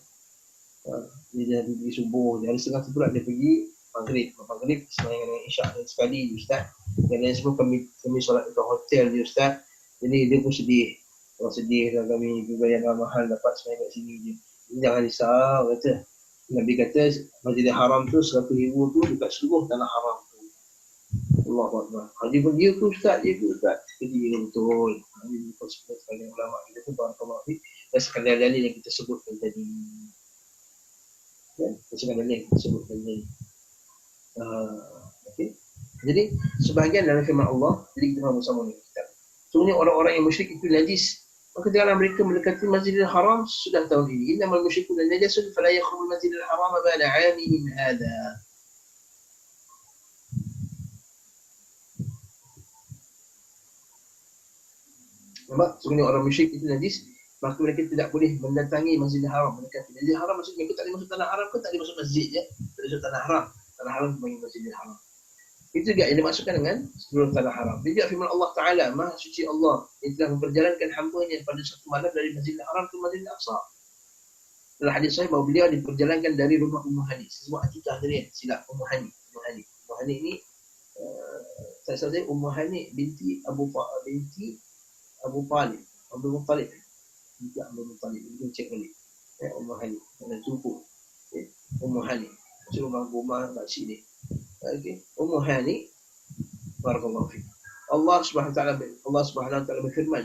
Dia pergi subuh, hari setengah tu pula dia pergi maghrib. Maghrib semayang dengan isyak sekali, Ustaz. Dan lain semua kami solat dekat hotel dia, Ustaz. Jadi dia pun sedih. Orang sedih lah kami bayar mahal dapat semayang kat sini je. Jangan risau, kata. Nabi kata Masjidil Haram tu 100,000 tu dekat seluruh tanah haram tu. Allahu Akbar. Dia pun dia tu Ustaz, dia tu Ustaz. Jadi dia betul. Ini ikut sekalian ulama kita tu barakallahu fiik. Dan sekalian dalil yang kita sebutkan tadi. Ya, sekalian dalil yang kita sebutkan tadi. Okey. Jadi sebahagian dalam firman Allah, jadi kita faham bersama ni kita. Sebenarnya orang-orang yang musyrik itu najis. Maka janganlah mereka mendekati Masjidil Haram sudah tahun ini. Innamal musyrikuna najasun fala yaqrabul Masjidil Haram ba'da 'amihim hadha. Nampak? Sebenarnya orang musyrik itu najis. maka mereka tidak boleh mendatangi Masjidil Haram. Mereka tidak. Masjidil Haram maksudnya mereka tak boleh masuk tanah haram ke, tak boleh masuk masjid je. Tak boleh masuk tanah haram. Tanah haram dipanggil Masjidil Haram. Itu juga yang dimaksudkan dengan seluruh tanah haram. Dia juga firman Allah Ta'ala, Maha Suci Allah yang telah memperjalankan hamba-Nya pada satu malam dari Masjidil Haram ke Masjidil Aqsa. Dalam hadis sahih bahawa beliau diperjalankan dari rumah Ummu Hani. Sebuah akikah tadi, silap Ummu Hani. Ummu Hani ni saya saja Ummu Hani binti Abu Talib. Abu Muttalib. Binti Abu Muttalib. Mungkin cek balik. Ummu Hani. Kena jumpa. Ummu Hani. Macam rumah makcik ni. Okay. Ummu Hani. Barakallahu fiik. Allah Subhanahu wa taala berfirman,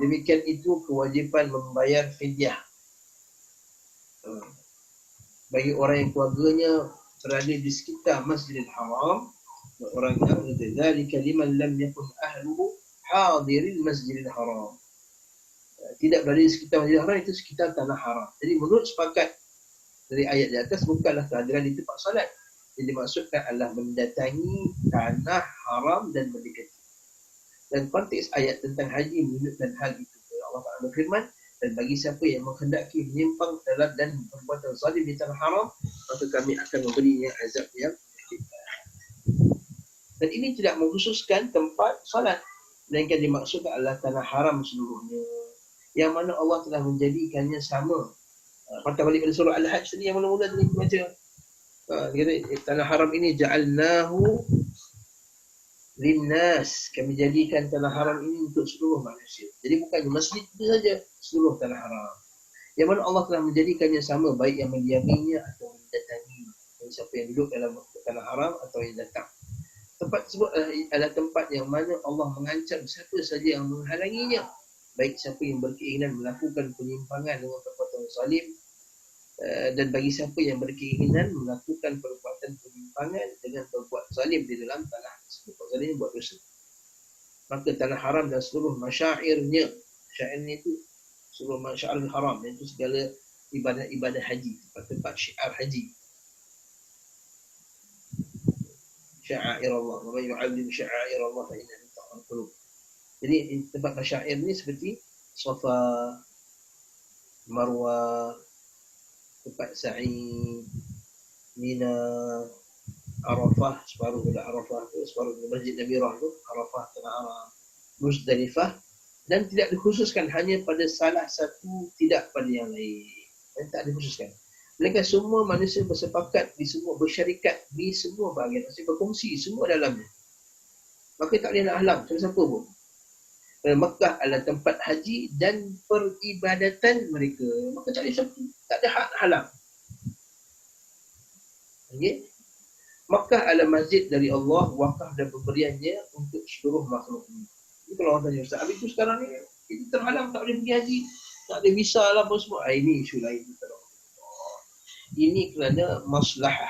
demikian itu kewajipan membayar fidyah bagi orang yang keluarganya berada di sekitar Masjidil Haram, orang yang dzalika liman lam yakun ahluhu hadiril Masjidil Haram. Tidak berada di sekitar Masjidil Haram, itu sekitar tanah haram. Jadi menurut sepakat dari ayat di atas, bukanlah kehadiran di tempat salat. Yang dimaksudkan adalah mendatangi tanah haram dan mendekati. Dan konteks ayat tentang haji menunjukkan hal itu. Allah Ta'ala berfirman, dan bagi siapa yang menghendaki menyimpang dalam dan perbuatan zalim di tanah haram, maka kami akan memberinya azab yang menyakitkan. Dan ini tidak mengkhususkan tempat salat, melainkan dimaksudkan adalah tanah haram seluruhnya, yang mana Allah telah menjadikannya sama. Patah balik pada surah Al-Hajj tadi yang mula-mula tadi kita baca. Tanah haram ini ja'alnahu linnas, kami jadikan tanah haram ini untuk seluruh manusia. Jadi bukan masjid itu saja, seluruh tanah haram. Yang mana Allah telah menjadikannya sama, baik yang mendiaminya atau mendatangi. Jadi siapa yang duduk dalam tanah haram atau yang datang. Tempat tersebut adalah tempat yang mana Allah mengancam siapa saja yang menghalanginya, baik siapa yang berkeinginan melakukan penyimpangan dengan perbuatan zalim, dan bagi siapa yang berkeinginan melakukan perbuatan penyimpangan dengan berbuat zalim di dalam tanah tersebut. Zalim buat dosa. Maka tanah haram dan seluruh masyairnya, syairnya itu seluruh masyairul haram, iaitu segala ibadah-ibadah haji, tempat syiar haji. Sya'air Allah, wa man yu'azzim sya'air Allah fa innaha min taqwal qulub. Jadi tempat masyair ni seperti Safa, Marwah, tempat sa'i, Mina, Arafah, separuh pada Arafah tu, separuh pada Masjid Nabirah tu, Arafah, Tanah Haram, Muzdalifah, dan tidak dikhususkan hanya pada salah satu, tidak pada yang lain. Dan tak dikhususkan. Mereka semua manusia bersepakat di semua, bersyarikat di semua bahagian, maksudnya berkongsi semua dalamnya. Maka tak boleh nak halang siapa pun. Mekah adalah tempat haji dan peribadatan mereka. Maka tak ada hak halang. Okay? Mekah adalah masjid dari Allah, wakaf dan pemberiannya untuk seluruh makhluk ini. Ini kalau orang tanya, Ustaz, habis itu sekarang ni kita terhalang, tak boleh pergi haji, tak ada visa lah apa semua. Ini isu lain. Ini kerana maslahah.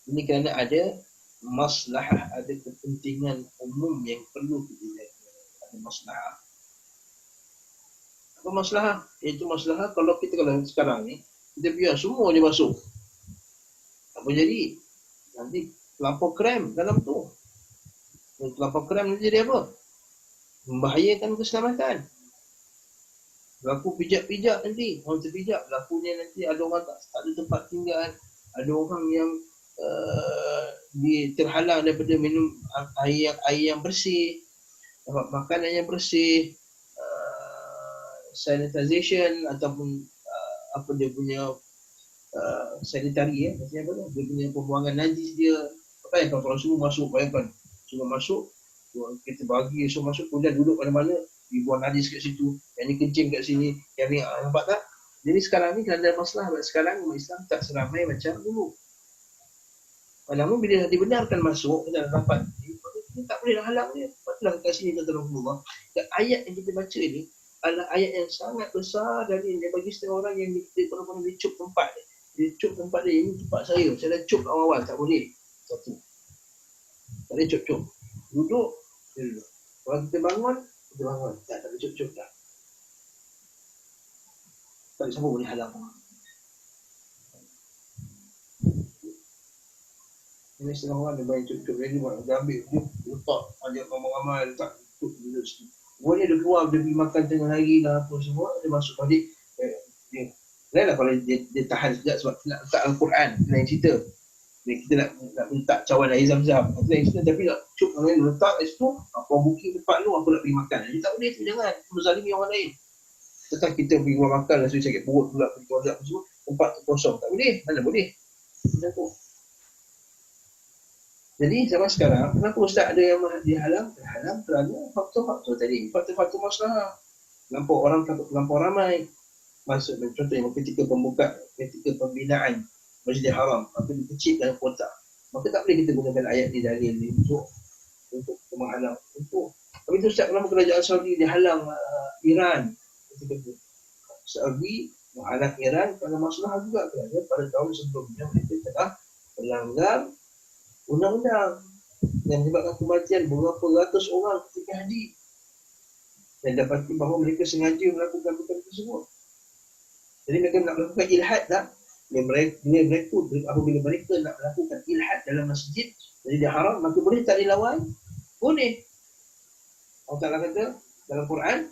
Ini kerana ada maslahah, ada kepentingan umum yang perlu kita jaga. Ada maslahah. Apa maslahah? Iaitu maslahah kalau sekarang ni, kita biar semua dia masuk. Apa jadi? Nanti terlampau krem dalam tu. Terlampau krem nanti jadi apa? Membahayakan keselamatan. Berlaku pijak-pijak nanti. Orang terpijak. Berlakunya nanti ada orang tak ada tempat tinggal. Ada orang yang terhalang daripada minum air yang bersih, dapat makanan yang bersih, sanitization ataupun apa dia punya sanitari, maksudnya apa tu? Dia punya pembuangan najis dia. Apa yang kalau semua masuk, bayangkan semua masuk, kita bagi semua masuk, kemudian duduk mana-mana, dibuang najis kat situ, yang ni kencing kat sini, yang ni, nampak tak? Jadi sekarang ni kerana masalah, sekarang umat Islam tak seramai macam dulu. Namun bila dibenarkan masuk dalam rapat ni, kita tak boleh nak halang dia. Patutlah kat sini kata Rasulullah. Dan ayat yang kita baca ni adalah ayat yang sangat besar dari dia bagi setengah orang yang dia cuk tempat dia. Dia cuk tempat dia, ini tempat saya. Saya dah cuk awal-awal, tak boleh. Satu. Tak boleh cuk-cuk. Duduk, dia duduk. Kalau kita bangun, kita bangun. Tak boleh cuk-cuk dah. Tak boleh siapa boleh halang. Ini setengah orang dia bayar cuk-cuk. Dia ambil, dia letak, ajak ramai-ramai, letak cuk duduk situ. Boleh dia keluar, dia pergi makan tengah hari lah apa semua, dia masuk balik. Dia lainlah kalau dia tahan sekejap sebab nak letak Al-Quran, lain cerita. Kita nak minta cawan air zam-zam, itu lain cerita. Tapi nak cuk orang lain letak kat situ, apa booking tempat tu, aku nak pergi makan. Dia tak boleh tu, jangan. Menzalimi orang lain. Tetap kita pergi keluar makan, rasa sakit perut pula, pergi toilet apa semua, tempat tu kosong. Tak boleh, mana boleh. Macam tu. Jadi zaman sekarang, kenapa Ustaz ada yang dihalang? Dihalang kerana faktor-faktor tadi, faktor-faktor masalah. Lampau orang takut terlampau ramai. Masuk contohnya ketika ketika pembinaan Masjidil Haram, maka dikecilkan kuota. Maka tak boleh kita gunakan ayat ni dalil ni untuk menghalang. Tapi tu Ustaz, kenapa kerajaan Saudi dihalang Iran ketika itu? Saudi menghalang Iran kerana masalah juga, kerana pada tahun sebelumnya mereka telah melanggar undang-undang yang menyebabkan kematian beberapa ratus orang ketika haji, dan dapati bahawa mereka sengaja melakukan perkara tersebut. Jadi mereka nak melakukan ilhad tak? Apabila mereka nak melakukan ilhad dalam masjid Masjidil Haram, maka boleh tak dilawan? Boleh. Allah Ta'ala kata dalam Quran,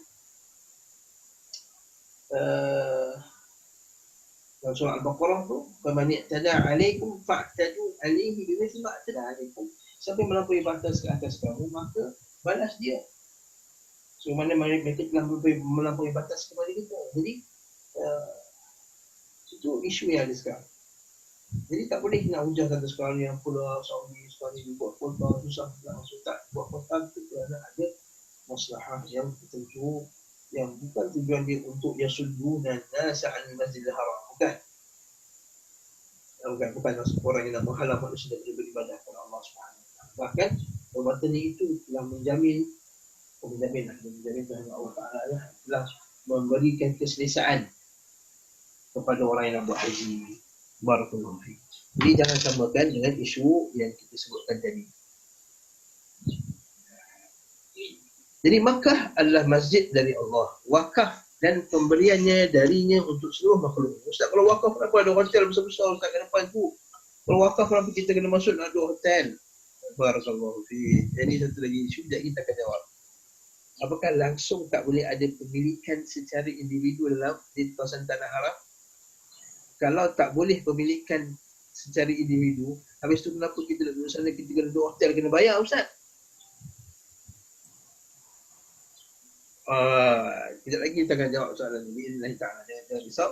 dalam surah Al-Baqarah tu, faman i'tada 'alaikum fa'tadu 'alaihi bimithli ma i'tada 'alaikum. Siapa yang melampaui batas ke atas kamu, maka balas dia. So mana mereka telah melampaui batas kepada kita. Jadi itu isu yang ada sekarang. Jadi tak boleh nak hujah kata sekarang ni yang pula Saudi sekarang ni buat kota susah nak masuk, tak buat kota tu kerana ada masalah yang tertentu yang bukan tujuan dia untuk yasudduna nasa 'anil Masjidil Haram, bukan maksud orang yang nak menghalang manusia dari beribadah kepada Allah Subhanahu Wa Taala. Bahkan perbuatan itu telah menjamin Tuhan Allah Taala telah memberikan keselesaan kepada orang yang nak buat haji. Barakallahu fiik. Jadi jangan samakan dengan isu yang kita sebutkan tadi. Jadi Makkah adalah masjid dari Allah. Wakaf dan pemberiannya darinya untuk seluruh makhluk. Ustaz, kalau wakaf kenapa ada hotel besar-besar Ustaz kat depan tu? Kalau wakaf kenapa kita kena masuk nak ada hotel? Barakallahu fiik. Jadi satu lagi isu sekejap kita akan jawab. Apakah langsung tak boleh ada pemilikan secara individu di kawasan Tanah Haram? Kalau tak boleh pemilikan secara individu, habis tu kenapa kita nak duduk sana, kita kena duduk hotel, kena bayar Ustaz? Sekejap lagi kita akan jawab soalan ini. Bismillah ta'ala. Jangan risau.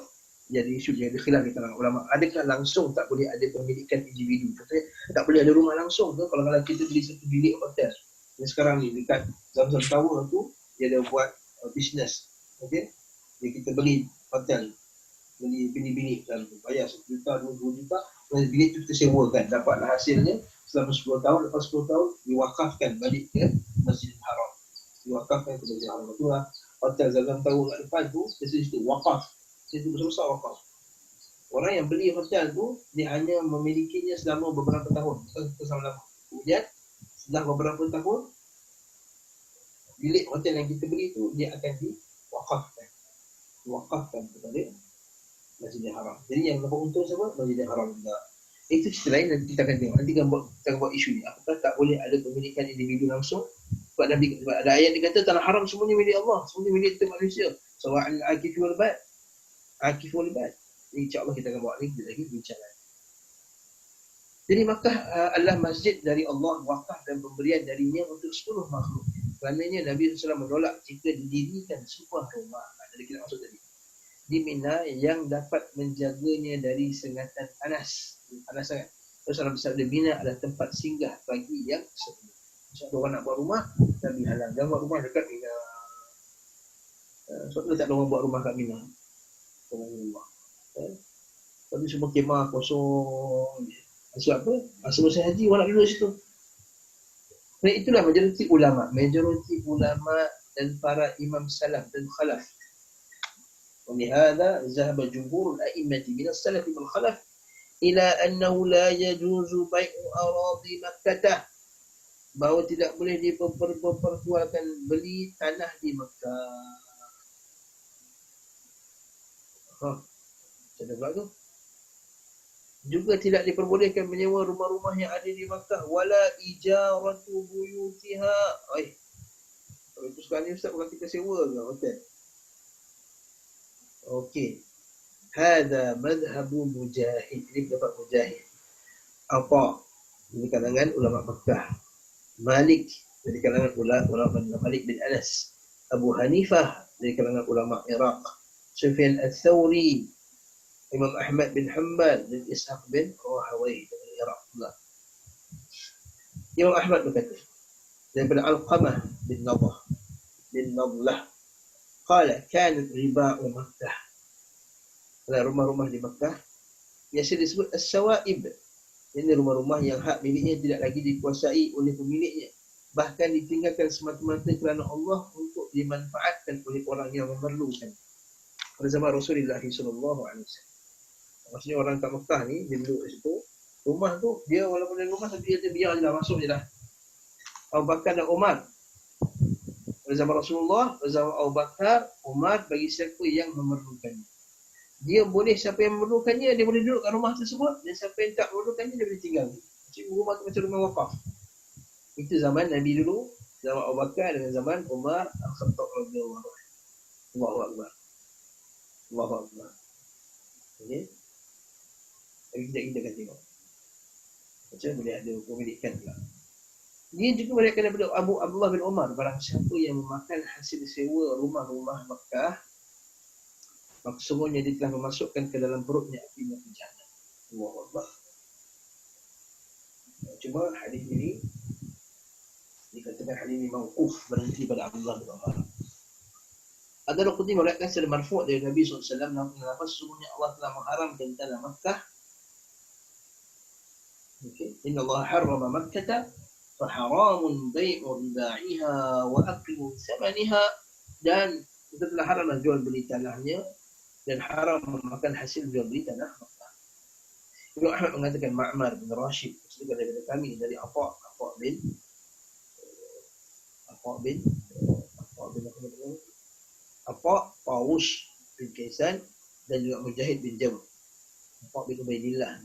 Jadi isu yang ada khilaf di kalangan ulama. Adakah langsung tak boleh ada pemilikan individu? Contohnya tak boleh ada rumah langsung ke kalau kita beli satu bilik hotel. Dan sekarang ni dekat Zam-Zam Tower tu dia ada buat bisnes. Okey. Jadi kita beli hotel, beli bilik-bilik dalam tu, bayar 1 juta, 2 juta, dan bilik tu kita sewakan. Dapatlah hasilnya selama 10 tahun, lepas 10 tahun diwakafkan balik ke Masjidil Haram. Diwakafkan ke Masjidil Haram. Itulah hotel Zam-Zam Tower kat depan tu, di situ wakaf. Situ besar-besar wakaf. Orang yang beli hotel tu, dia hanya memilikinya selama beberapa tahun, bukan selama-lama. Kemudian setelah beberapa tahun, bilik hotel yang kita beli tu dia akan diwakafkan kepada Masjidil Haram. Jadi yang dapat untung siapa? Masjidil Haram juga. Itu cerita lain, nanti kita akan tengok. Nanti kita akan buat isu ni. Apakah tak boleh ada pemilikan individu langsung? Sebab Nabi, ada ayat dia kata Tanah Haram semuanya milik Allah, semuanya milik kita manusia. Sawa'an al-akif wal bad. Akif wal bad. InsyaAllah kita akan buat lagi bincang. Jadi Makkah adalah masjid dari Allah, wakaf dan pemberian darinya untuk seluruh makhluk. Kerananya Nabi SAW menolak jika didirikan sebuah rumah, ada kita maksud tadi, di Mina yang dapat menjaganya dari sengatan panas sangat. Rasulullah bersabda, Mina adalah tempat singgah bagi yang setia. Kalau orang nak buat rumah, Nabi halang. Jangan buat rumah dekat Mina. Sebab tak ada orang buat rumah kat Mina. Rumah. Tapi semua kemah kosong. Sebab apa? Sebab saya haji, orang nak duduk situ. Dan itulah majoriti ulama dan para imam salaf dan khalaf. ولهذا ذهب جمهور الأئمة من السلف والخلف إلى أنه لا يجوز بيع أراضي مكة, bahawa tidak boleh diperjualkan beli tanah di Makkah. Macam mana tu? Juga tidak diperbolehkan menyewa rumah-rumah yang ada di Makkah, wala ijaratu buyutiha. Itu sekarang ni Ustaz bukan kita sewa ke hotel. Okey. Hada madhabu Mujahid. Ini pendapat Mujahid. Apa? Dari kalangan ulama Makkah. Malik dari kalangan ulama Malik bin Anas. Abu Hanifah dari kalangan ulama Iraq. Sufyan al-Thawri, Imam Ahmad bin Hanbal dan Ishaq bin Rahawai dari Iraq pula. Imam Ahmad berkata daripada Alqamah bin Nadlah qala kanat riba'u Makkah. Rumah-rumah di Makkah biasa disebut as-sawaib. Ini rumah-rumah yang hak miliknya tidak lagi dikuasai oleh pemiliknya, bahkan ditinggalkan semata-mata kerana Allah untuk dimanfaatkan oleh orang yang memerlukan. Pada zaman Rasulullah SAW. Maksudnya orang kat Makkah ni, dia duduk di situ, rumah tu, dia walaupun ada rumah tapi dia biar je lah, masuk je lah. Abu Bakar dan Umar. Pada zaman Rasulullah, pada zaman Abu Bakar, Umar bagi siapa yang memerlukannya. Dia boleh, siapa yang memerlukannya, dia boleh duduk kat rumah tersebut, dan siapa yang tak memerlukannya, dia boleh tinggal. Macam rumah tu macam rumah wakaf. Itu zaman Nabi dulu, zaman Abu Bakar dengan zaman Umar Al-Khattab radhiyallahu anhu. Allahu Akbar. Allahu Akbar. Okey. Jadi kita akan tengok macam boleh ada pemilikan pula. Dia juga meriwayatkan daripada Abu Abdullah bin Umar, barang siapa yang memakan hasil sewa rumah-rumah Makkah, maka semuanya dia telah memasukkan ke dalam perutnya api neraka jahanam. Allahu Akbar. Cuma hadis ini dikatakan hadis ini mauquf, berhenti pada Abdullah bin Umar. Ad-Darqutni meriwayatkan secara marfu' dari Nabi SAW, kenapa sesungguhnya Allah telah mengharamkan tanah Makkah. Okey, inna Allah harrama Makkah fa haramun bai'u riba'iha wa aklu thamaniha, dan kita telah haram jual beli tanahnya dan haram memakan hasil jual beli tanah Makkah. Ibnu Ahmad mengatakan Ma'mar bin Rashid sedekah daripada kami dari Atha Tawus bin Kaisan dan juga Mujahid bin Jabr, Atha bin Ubaidillah,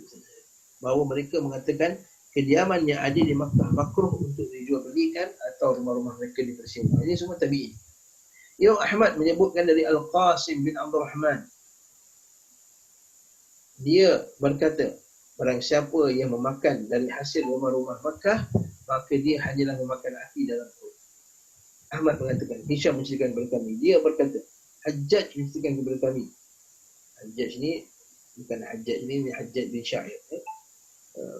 bahawa mereka mengatakan kediaman yang ada di Makkah makruh untuk dijual belikan atau rumah-rumah mereka dipersewa. Ini semua tabi'in. Imam Ahmad menyebutkan dari Al-Qasim bin Abdul Rahman. Dia berkata, barang siapa yang memakan dari hasil rumah-rumah Makkah, maka dia hanyalah memakan api dalam perut. Ahmad mengatakan, Hisham menceritakan kepada kami. Dia berkata, Hajjaj menceritakan kepada kami. Hajjaj ni, bukan Hajjaj ni Hajjaj bin Syair.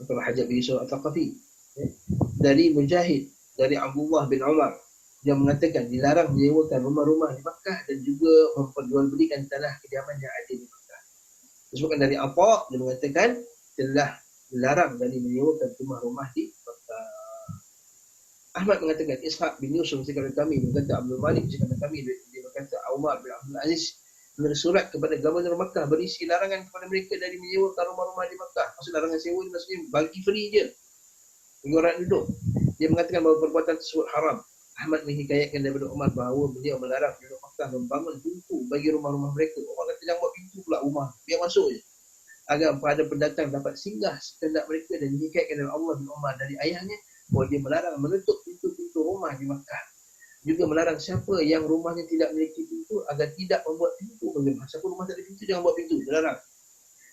Bukan Hajjaj bin Yusuf Al-Thaqafi. Dari Mujahid, dari Abdullah bin Umar. Dia mengatakan dilarang menyewakan rumah-rumah di Makkah dan juga memperjualbelikan tanah kediaman yang ada di Makkah. Disebutkan dari Atha, dia mengatakan telah dilarang dari menyewakan rumah-rumah di Makkah. Ahmad mengatakan Ishaq bin Yusuf menceritakan kami, berkata Abdul Malik menceritakan kami, dia berkata Umar bin Abdul Aziz menulis surat kepada Gubernur Makkah berisi larangan kepada mereka dari menyewakan rumah-rumah di Makkah. Maksud larangan sewa ni maksudnya bagi free je bagi orang duduk. Dia mengatakan bahawa perbuatan tersebut haram. Ahmad menghikayatkan daripada Umar bahawa beliau melarang penduduk Makkah membangun pintu bagi rumah-rumah mereka. Orang kata jangan buat pintu pula rumah, biar masuk je, agar pada pendatang dapat singgah sekendak mereka. Dan dihikayatkan dari Allah bin Umar dari ayahnya bahawa dia melarang menutup pintu-pintu rumah di Makkah. Juga melarang siapa yang rumahnya tidak memiliki pintu agar tidak membuat pintu bagi rumah. Siapa rumah tak ada pintu, jangan buat pintu, dilarang.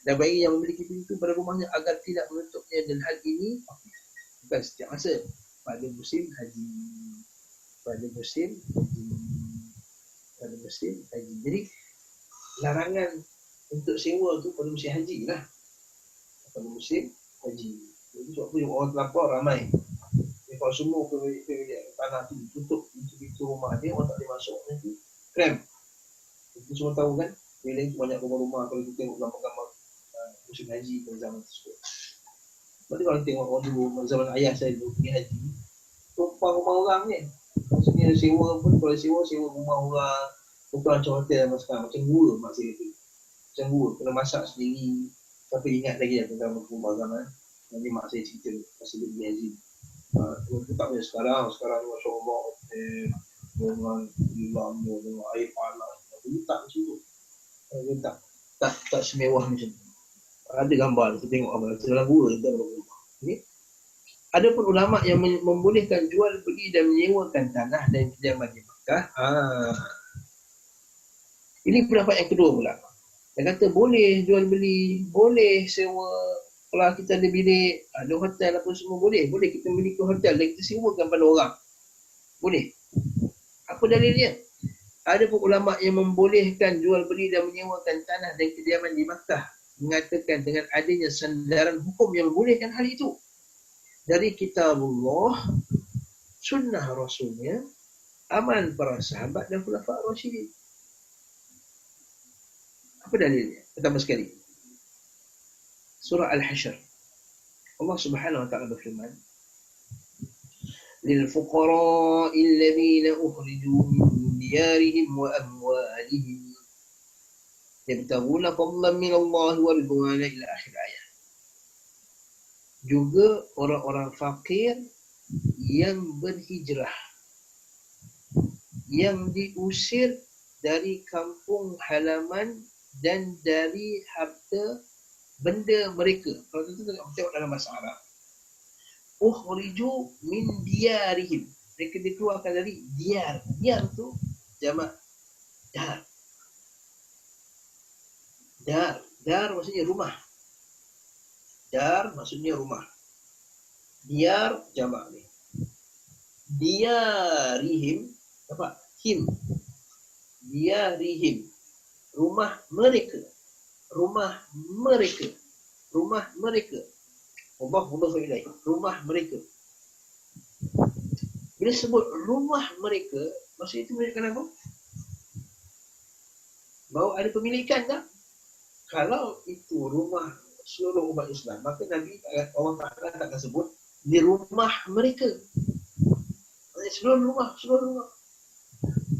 Dan bagi yang memiliki pintu pada rumahnya agar tidak menutupnya. Dan hal ini bukan setiap masa, pada musim haji. Jadi larangan untuk sewa tu pada musim haji lah. Pada musim haji. Jadi sebab tu orang terlampau ramai. Kalau semua tanah tu tutup pintu-pintu rumah dia, orang tak boleh masuk, nanti kram. Kita semua tahu kan, bila itu banyak rumah-rumah kalau kita tengok gambar-gambar musim haji pada zaman tersebut. Berarti kalau tengok orang dulu, zaman ayah saya dulu pergi haji, tumpang rumah orang ni. Maksudnya sewa pun, kalau sewa rumah orang, bukan macam hotel macam gua mak saya tu. Macam gua, kena masak sendiri. Tapi ingat lagi tentang rumah zaman. Nanti mak saya cerita masa dia pergi haji. Itu tak boleh sekarang ni Masya Allah, hotel dengan lama, dengan air panas. Dulu tak macam tu. Tak semewah macam tu. Ada gambar, kita tengok gambar. Dalam gua, dalam rumah. Okay? Ada pun ulama yang membolehkan jual beli dan menyewakan tanah dan kediaman di Makkah. Makkah. Ini pendapat yang kedua pula. Dia kata boleh jual beli, boleh sewa. Kalau kita ada bilik, ada hotel apa semua boleh. Boleh kita miliki hotel dan kita sewakan pada orang. Boleh. Apa dalilnya? Ada pun ulama yang membolehkan jual beli dan menyewakan tanah dan kediaman di Makkah. Mengatakan dengan adanya sandaran hukum yang membolehkan hal itu. Dari kitabullah, sunnah rasulnya, amal para sahabat dan khulafa' rasyidin. Apa dalilnya? Pertama sekali, surah Al-Hashr. Allah Subhanahu wa taala berfirman, lil fuqara'il ladzina ukhriju min diyarihim wa amwalihim yabtaghuna fadlan min Allah wa ridwana ila akhir ayat. Juga orang-orang fakir yang berhijrah, yang diusir dari kampung halaman dan dari harta benda mereka. Kalau kita tengok dalam bahasa Arab, ukhriju min diyarihim, mereka dikeluarkan dari diyar. Diyar tu jamak dar. Dar maksudnya rumah. Dar maksudnya rumah. Diyar jamak ni. Diyarihim apa? Him. Diyarihim, rumah mereka. Rumah mereka. Rumah mereka. Allah ilaih. Rumah mereka. Bila sebut rumah mereka, maksud itu menunjukkan apa? Bahawa ada pemilikan tak? Kalau itu rumah seluruh umat Islam, maka Nabi Allah Ta'ala takkan sebut di rumah mereka. Seluruh rumah.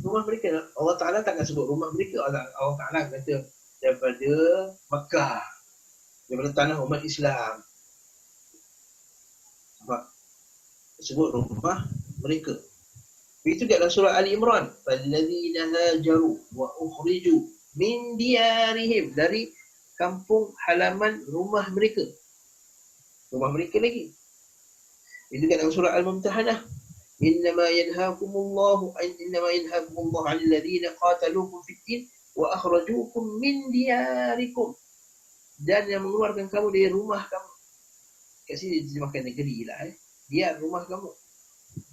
Rumah mereka. Allah Ta'ala takkan sebut rumah mereka. Allah Ta'ala kata daripada Makkah, daripada tanah umat Islam. Sebab sebut rumah mereka. Itu dalam surah Ali Imran, fallazina hajaru wa ukhriju min diyarihim, dari kampung halaman rumah mereka. Rumah mereka lagi. Itu dalam surah Al-Mumtahanah, innama yanhaakumullahu 'anil ladzina qataluukum fid-din wa akhrajuukum min diyarikum, dan yang mengeluarkan kamu dari rumah kamu. Kat sini diterjemahkan negeri lah. Dia rumah kamu.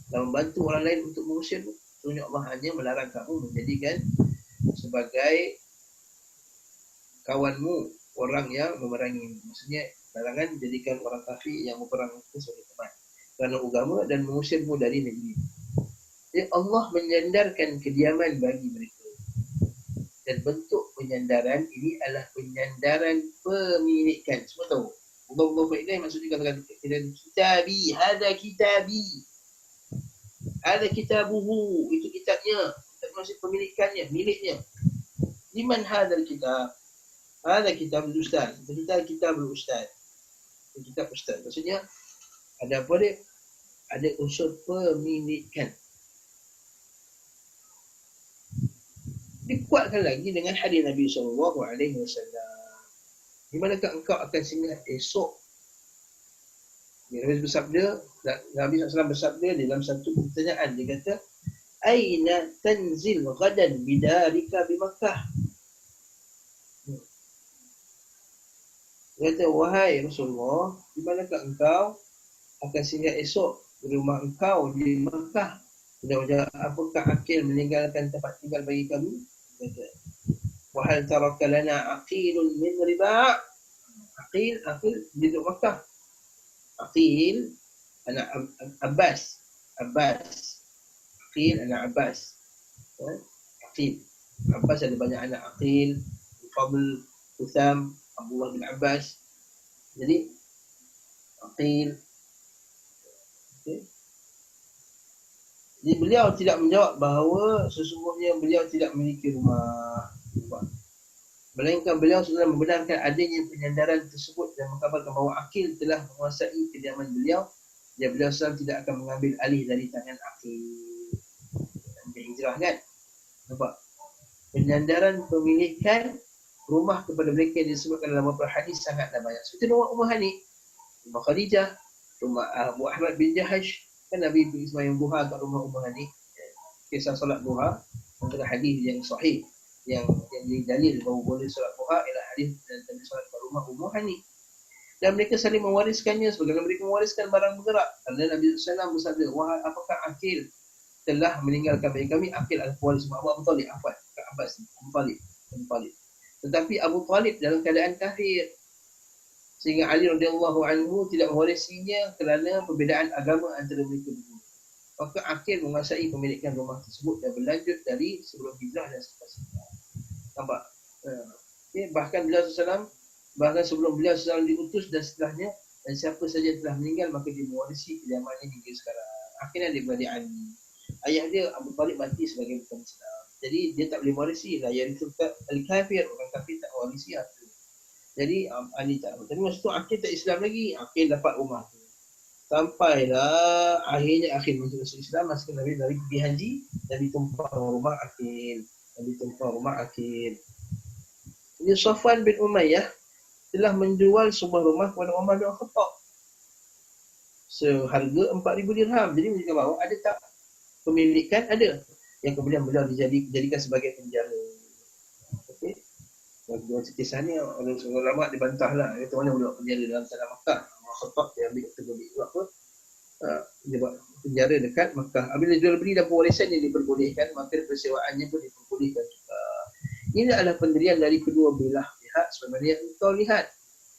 Dan membantu orang lain untuk mengusirmu. Sebenarnya Allah hanya melarang kamu menjadikan sebagai kawanmu orang yang memerangi. Maksudnya larangan jadikan orang kafir yang memerangi itu sebagai teman kerana agama dan mengusirmu dari negeri. Jadi Allah menyandarkan kediaman bagi mereka. Dan bentuk penyandaran ini adalah penyandaran pemilikan. Semua tahu. Allah ini maksudnya katakan kitabi, hada kitabi, hada kitabuhu, itu kitabnya. Kitab maksud pemilikannya, miliknya. Liman hadal kitab? Hada kitab al-ustaz. Kitab al-ustaz. Kitab ustaz. Maksudnya ada apa dia? Ada unsur pemilikan. Dikuatkan lagi dengan hadis Nabi SAW. Di manakah engkau akan singgah esok? Nabi SAW bersabda dalam satu pertanyaan. Dia kata, aina tanzil ghadan bidarika bi Makkah? Dia kata, wahai Rasulullah, di manakah engkau akan singgah esok di rumah engkau di Makkah? Dia kata, apakah akil meninggalkan tempat tinggal bagi kami? Dia kata, wahal taraka lana aqilun min riba'? Aqil di Makkah. Aqil anak Abbas. Aqil anak Abbas. Aqil. Abbas ada banyak anak. Aqil, Fadl, Utham, Abdullah bin Abbas. Jadi Aqil. Okay. Jadi beliau tidak menjawab bahawa sesungguhnya beliau tidak memiliki rumah. Melainkan beliau sudah membenarkan adanya penyandaran tersebut dan mengkabarkan bahawa Aqil telah menguasai kediaman beliau dan beliau SAW tidak akan mengambil alih dari tangan Aqil. Dia hijrah kan? Nampak? Penyandaran pemilikan rumah kepada mereka yang disebutkan dalam beberapa hadis sangatlah banyak. Seperti rumah Ummah Hani, rumah Khadijah, rumah Abu Ahmad bin Jahash. Kan Nabi Ismail yang buha kat rumah Ummah Hani. kisah solat duha, antara hadis yang sahih yang dalil bahawa boleh solat duha ialah hadis dan solat kat rumah Ummu Hani. Dan mereka saling mewariskannya sebagaimana mereka mewariskan barang bergerak. Kerana Nabi SAW bersabda, wahai apakah Aqil telah meninggalkan bagi kami? Aqil adalah pewaris Abu Talib, Abu Talib. Tetapi Abu Talib dalam keadaan kafir, sehingga Ali radhiyallahu anhu tidak mewarisinya kerana perbezaan agama antara mereka berdua. Maka Aqil menguasai pemilikan rumah tersebut dan berlanjut dari sebelum hijrah dan selepas hijrah. Nampak? Okay. Bahkan sebelum beliau SAW diutus dan setelahnya, dan siapa saja telah meninggal maka dia mewarisi kediamannya hingga sekarang. Akhirnya dia beradik Ali. Ayah dia Abu Talib mati sebagai bukan Islam. Jadi dia tak boleh mewarisi lah. Yang itu al-kafir, orang kafir tak mewarisi harta. Jadi Ali tak. Tapi masa tu Aqil tak Islam lagi. Aqil dapat rumah tu. Sampailah akhirnya Aqil masuk Islam. Masa Nabi pergi haji, Nabi tumpah rumah Aqil. Ini Safwan bin Umayyah telah menjual sebuah rumah kepada Umar bin Khattab seharga 4,000 dirham. Jadi menunjukkan bahawa ada tak pemilikan, ada. Yang kemudian beliau dijadikan sebagai penjara. Okey. Dan kisah ni orang ulama dibantahlah. Kata mana beliau penjara dalam tanah Makkah. Umar Khattab dia ambil terbeli buat apa? Dia buat penjara dekat Makkah. Apabila jual beli dan pewarisan yang diperbolehkan, maka persewaannya pun diperbolehkan juga. Ini adalah pendirian dari kedua belah pihak sebagaimana yang engkau lihat.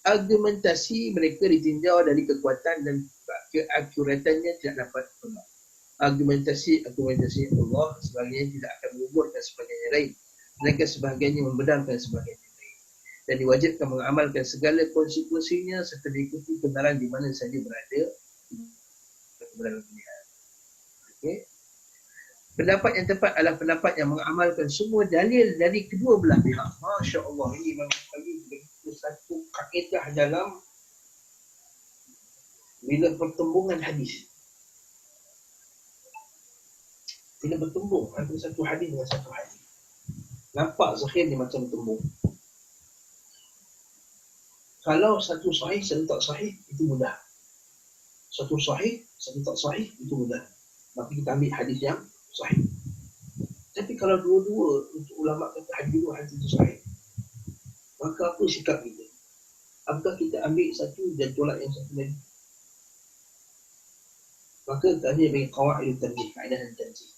Argumentasi mereka ditinjau dari kekuatan dan keakuratannya tidak dapat tolak. Argumentasi Allah sebagainya tidak akan menguburkan sebagainya lain. Mereka sebahagiannya membenarkan sebagainya lain. Dan diwajibkan mengamalkan segala konsekuensinya serta mengikuti kebenaran di mana saja berada. Kebenaran dunia. Okey. Pendapat yang tepat adalah pendapat yang mengamalkan semua dalil dari kedua belah pihak. Masya Allah, ini memang begitu satu kaedah dalam bila pertembungan hadis. Bila bertembung antara satu hadis dengan satu hadis. Nampak zahir dia macam bertembung. Kalau satu sahih, satu tak sahih, itu mudah. Satu sahih, satu tak sahih, itu mudah. Maka kita ambil hadis yang sahih. Tapi kalau dua-dua untuk ulama kata hadis dua hadis itu sahih, maka apa sikap kita? Apakah kita ambil satu dan tolak yang satu lagi? Maka tanya bagi qawaid tarjih, kaedah tarjih.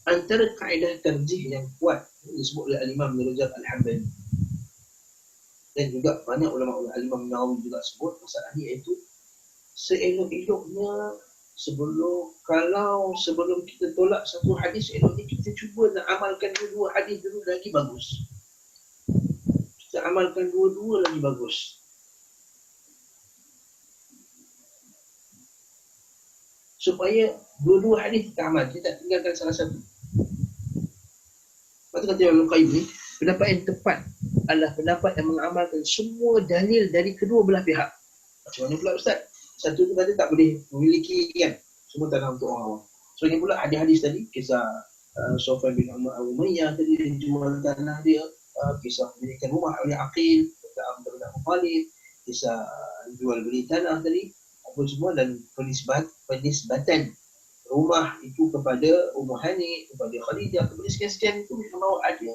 Antara kaedah tarjih yang kuat disebut oleh Al-Imam Ibn Rajab Al-Hambali. Dan juga banyak ulama Al-Imam Nawawi juga sebut masalah ini, iaitu seelok-eloknya sebelum kita tolak satu hadis, eloknya kita cuba nak amalkan dua hadis dulu lagi bagus. Kita amalkan dua-dua lagi bagus. Supaya dua-dua hadis kita amal, kita tak tinggalkan salah satu. Lepas tu kata Ibn Qayyim ni, pendapat yang tepat adalah pendapat yang mengamalkan semua dalil dari kedua belah pihak. Macam mana pula Ustaz? Satu tu kata tak boleh memiliki kan? Semua tanah untuk orang awam. So ini pula ada hadis tadi, kisah Safwan bin Umayyah tadi dia jual tanah dia, kisah memilikan rumah oleh Aqil, kata Abu Talib, kisah jual beli tanah tadi, apa semua, dan penisbatan rumah itu kepada Ummu Hani, kepada Khadijah, kepada sekian-sekian itu bahawa ada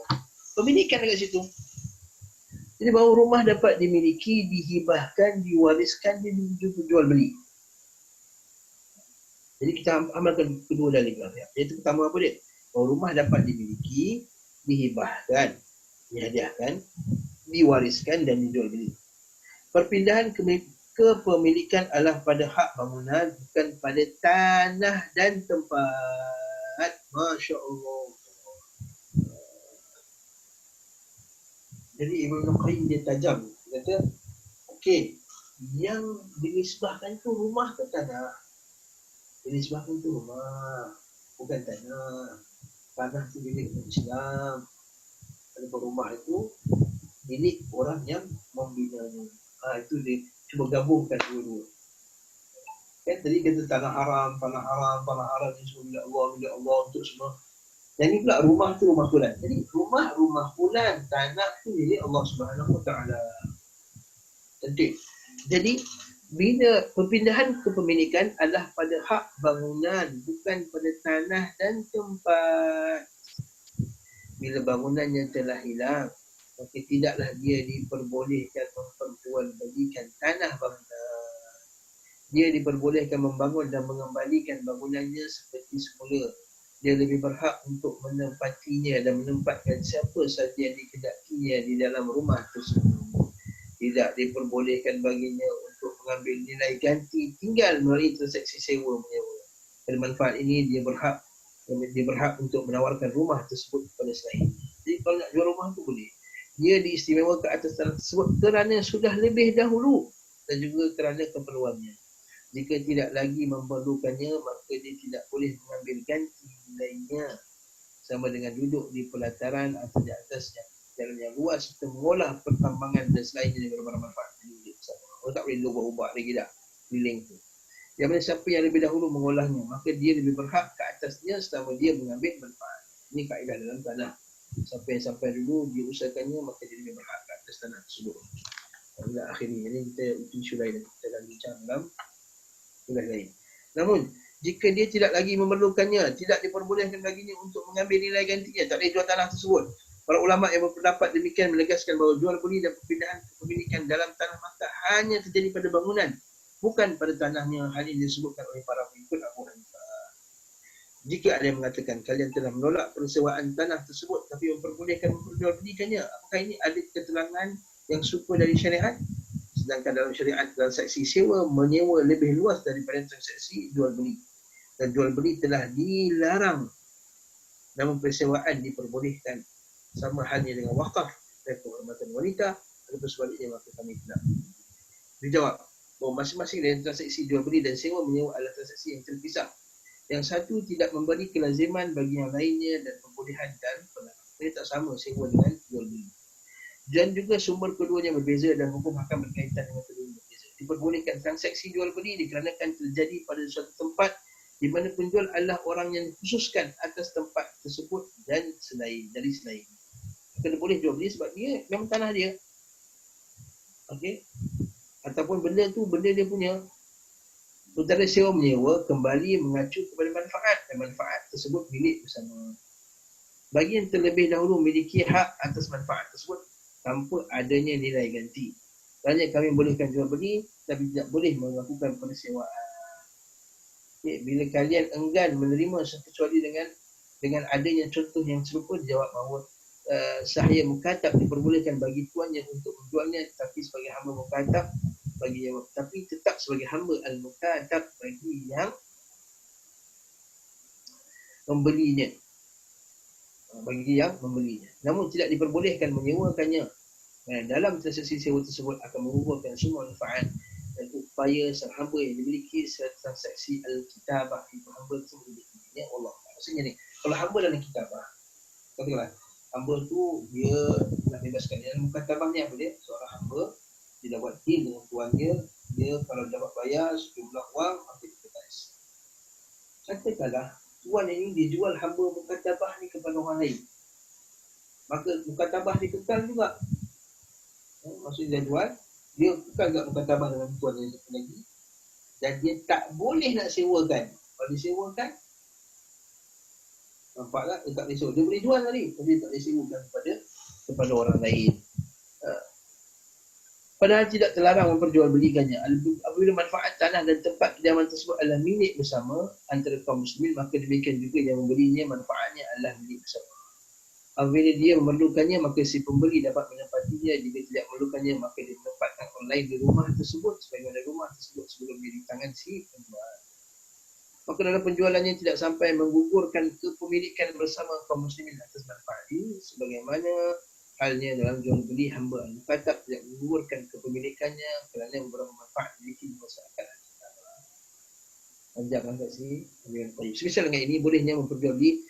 pemilikan dekat situ. Jadi bahawa rumah dapat dimiliki, dihibahkan, diwariskan, dan dijual beli. Jadi kita amalkan kedua dalil. Iaitu pertama apa dia? Bahawa rumah dapat dimiliki, dihibahkan, dihadiahkan, diwariskan dan dijual beli. Perpindahan kepemilikan adalah pada hak bangunan, bukan pada tanah dan tempat. Masya Allah. Jadi Ibn Qayyim dia tajam. Dia kata, okey, yang dinisbahkan tu rumah ke tanah? Dinisbahkan tu rumah, bukan tanah. Tanah tu milik Islam. Adapun rumah itu milik orang yang membinanya. Itu dia cuba gabungkan dua-dua. Kan tadi kata tanah haram ni semua milik Allah untuk semua. Dan ini pula rumah tu rumah fulan. Jadi rumah fulan, tanah tu milik Allah Subhanahu Wa Taala. Jadi Bila perpindahan kepemilikan adalah pada hak bangunan, bukan pada tanah dan tempat. Bila bangunannya telah hilang, maka tidaklah dia diperbolehkan memperjualbelikan tanah bangunan. Dia diperbolehkan membangun dan mengembalikan bangunannya seperti semula. Dia lebih berhak untuk menempatinya dan menempatkan siapa saja yang dikehendakinya di dalam rumah tersebut. Tidak diperbolehkan baginya untuk mengambil nilai ganti tinggal melalui transaksi sewa menyewa. Dan manfaat ini dia berhak untuk menawarkan rumah tersebut kepada selain. Jadi kalau nak jual rumah tu boleh. Dia diistimewa ke atas tanah tersebut kerana sudah lebih dahulu dan juga kerana keperluannya. Jika tidak lagi memerlukannya, maka dia tidak boleh mengambil ganti nilainya sama dengan duduk di pelataran atau di atasnya jalan yang luas serta mengolah pertambangan dan selainnya dengan bermanfaat. Orang tak boleh ubah-ubah lagi dah keliling tu. Yang mana siapa yang lebih dahulu mengolahnya, maka dia lebih berhak ke atasnya selama dia mengambil manfaat. Ini kaedah dalam tanah. Siapa yang sampai dulu dia usahakannya, maka dia lebih berhak ke atas tanah tersebut. Bila akhirnya ini kita isu lain, kita akan bincang dalam wilayah lain. Namun jika dia tidak lagi memerlukannya, tidak diperbolehkan baginya untuk mengambil nilai gantinya, tak boleh jual tanah tersebut. Para ulama yang berpendapat demikian menegaskan bahawa jual beli dan perpindahan kepemilikan dalam tanah maka hanya terjadi pada bangunan, bukan pada tanahnya. Hal ini disebutkan oleh para pengikut Abu Hanifah. Jika ada yang mengatakan kalian telah menolak persewaan tanah tersebut tapi memperbolehkan memperjualbelikannya, apakah ini ada keterangan yang super dari syariat? Sedangkan dalam syariat transaksi sewa menyewa lebih luas daripada transaksi jual beli. Dan jual beli telah dilarang, namun persewaan diperbolehkan. Sama halnya dengan wakaf dan kehormatan wanita, atau sebaliknya maka kami tidak. Dijawab bahawa masing-masing dari transaksi jual beli dan sewa menyewa adalah transaksi yang terpisah. Yang satu tidak memberi kelaziman bagi yang lainnya dan pembolehan dan pelarang. Ini tak sama sewa dengan jual beli. Dan juga sumber keduanya berbeza dan hukum akan berkaitan dengan keduanya berbeza. Diperbolehkan transaksi jual beli dikarenakan terjadi pada suatu tempat di mana penjual adalah orang yang dikhususkan atas tempat tersebut dan dari selain. Kena boleh jual beli sebab dia memang tanah dia. Okey. Ataupun benda tu benda dia punya. Saudara sewa menyewa kembali mengacu kepada manfaat dan manfaat tersebut milik bersama. Bagi yang terlebih dahulu memiliki hak atas manfaat tersebut tanpa adanya nilai ganti. Banyak kami bolehkan jual beli tapi tidak boleh melakukan persewaan. Okay. Bila kalian enggan menerima kecuali dengan adanya contoh yang serupa, dijawab bahawa sahaya mukatab diperbolehkan bagi tuannya untuk menjualnya tapi sebagai hamba mukatab bagi yang, tapi tetap sebagai hamba al-mukatab bagi yang membelinya. Namun tidak diperbolehkan menyewakannya. Dalam transaksi sewa tersebut akan mengumpulkan semua manfaat dan upaya sang hamba yang dimiliki transaksi al-kitabah itu hamba tersebut dimiliki Allah. Maksudnya ni, kalau hamba dalam kitabah, katakanlah hamba tu dia nak bebaskan dia dalam mukatabah ni apa dia? Seorang hamba dia dah buat deal dengan tuan dia kalau dapat bayar sejumlah wang maka dia bebas. Katakanlah tuan ini dia jual hamba mukatabah ni kepada orang lain, maka mukatabah dia kekal juga. Maksudnya dia jual, dia kekal juga mukatabah dengan tuan yang satu lagi dan dia tak boleh nak sewakan. Kalau disewakan, nampaklah dia tak boleh sewa. Dia boleh jual tadi, tapi dia tak boleh sewakan kepada orang lain. Padahal tidak terlarang memperjualbelikannya. Apabila manfaat tanah dan tempat kediaman tersebut adalah milik bersama antara kaum muslimin, maka demikian juga yang membelinya manfaatnya adalah milik bersama. Apabila dia memerlukannya, maka si pembeli dapat menempatinya. Jika tidak memerlukannya, maka dia menempatkan online di rumah tersebut sebagaimana rumah tersebut sebelum dia di tangan si penjual. Maka dalam penjualannya tidak sampai menggugurkan kepemilikan bersama kaum muslimin atas manfaat ini, sebagaimana halnya dalam jual beli hamba al-mukatab tidak menggugurkan kepemilikannya kerana beberapa manfaat dimiliki di masyarakat. Panjang kan kat sini. Spesial dengan ini bolehnya memperjualbeli.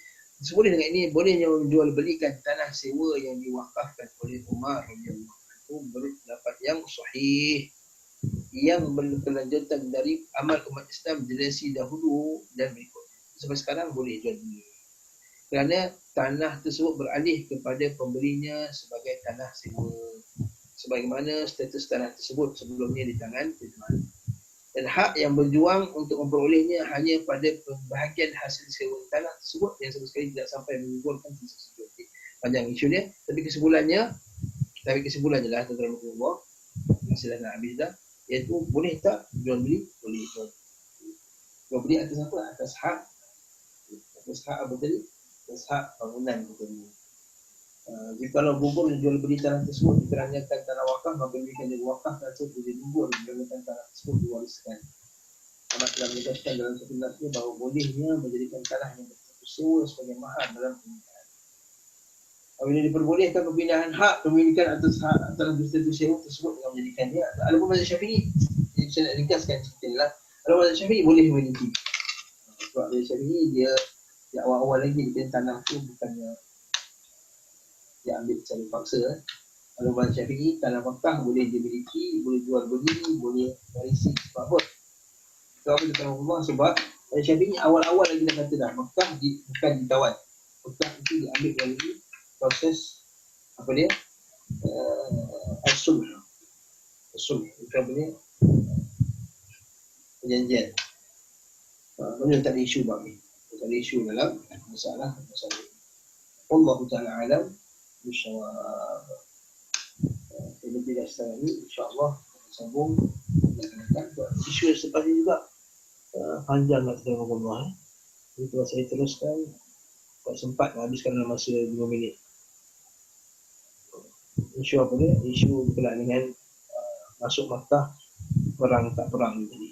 Boleh dengan ini bolehnya menjual belikan tanah sewa yang diwakafkan oleh Umar radhiyallahu anhu menurut pendapat yang sahih yang berkelanjutan dari amal umat Islam generasi dahulu dan berikutnya. Sampai sekarang boleh jual beli. Kerana tanah tersebut beralih kepada pembelinya sebagai tanah sewa. Sebagaimana status tanah tersebut sebelumnya di tangan tuan. dan hak yang berjuang untuk memperolehnya hanya pada pembahagian hasil sewa tanah tersebut yang sama sekali tidak sampai menggugurkan sisa security. Panjang isu dia, tapi kesimpulannya lah tuan-tuan Allah, masa dah habis dah, iaitu boleh tak jual beli? Boleh. Jual beli atas apa? Atas hak apa tadi? Atas hak bangunan tadi. Jika kalau gugur jual beli tanah tersebut dikeranyakan tanah wakaf, maka diberikan jadi wakaf dan tersebut jadi gugur dikeranyakan tanah tersebut diwariskan. Amat telah menegaskan dalam satu nasnya bahawa bolehnya menjadikan tanah yang berstatus sewa sebagai mahar dalam pembinaan. Apabila diperbolehkan pembinaan hak pemilikan atas hak tanah berstatus sewa tersebut dengan menjadikannya, ada pun mazhab Syafi'i, saya nak ringkaskan cerita ni lah. Kalau mazhab Syafi'i boleh memiliki. Sebab mazhab Syafi'i dia di awal-awal lagi dia tanah tu bukannya dia ambil secara paksa. Kalau mazhab Syafi'i, tanah Makkah boleh dimiliki, boleh jual beli, boleh warisi. Sebab apa? Sebab apa kata Allah? Sebab mazhab Syafi'i awal-awal lagi dah kata dah Makkah bukan ditawan. Makkah itu diambil melalui proses apa dia? As-sulh. As-sulh. Bukan apa dia? Perjanjian. Benda tak ada isu bab ni. Tak ada isu dalam masalah ini. Allah Ta'ala alam bersawab. Jadi tidak sekarang ni, insyaAllah sambung isu yang selepas ini juga panjang nak terima Allah. Jadi kalau saya teruskan tak sempat habiskan dalam masa 2 minit. Isu apa dia? Isu berkenaan dengan masuk Makkah, perang tak perang ni tadi.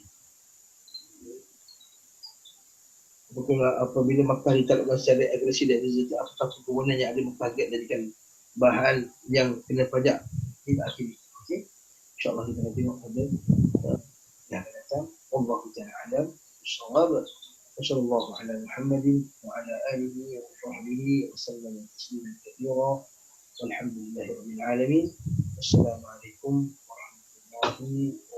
Apabila Makkah ditakutkan secara agresi dan rezeki, apakah kewenangan yang ada Makkah jadikan bahan yang kena pajak tidak akhiri. Okay? InsyaAllah kita nak tengok pada yang akan datang. Allah Ta'ala alam bersawab. Wassalamualaikum ala Muhammadin wa ala alihi wa sahbihi wa sallam tasliman katsira. Walhamdulillahi rabbil alamin. Wassalamualaikum warahmatullahi wabarakatuh.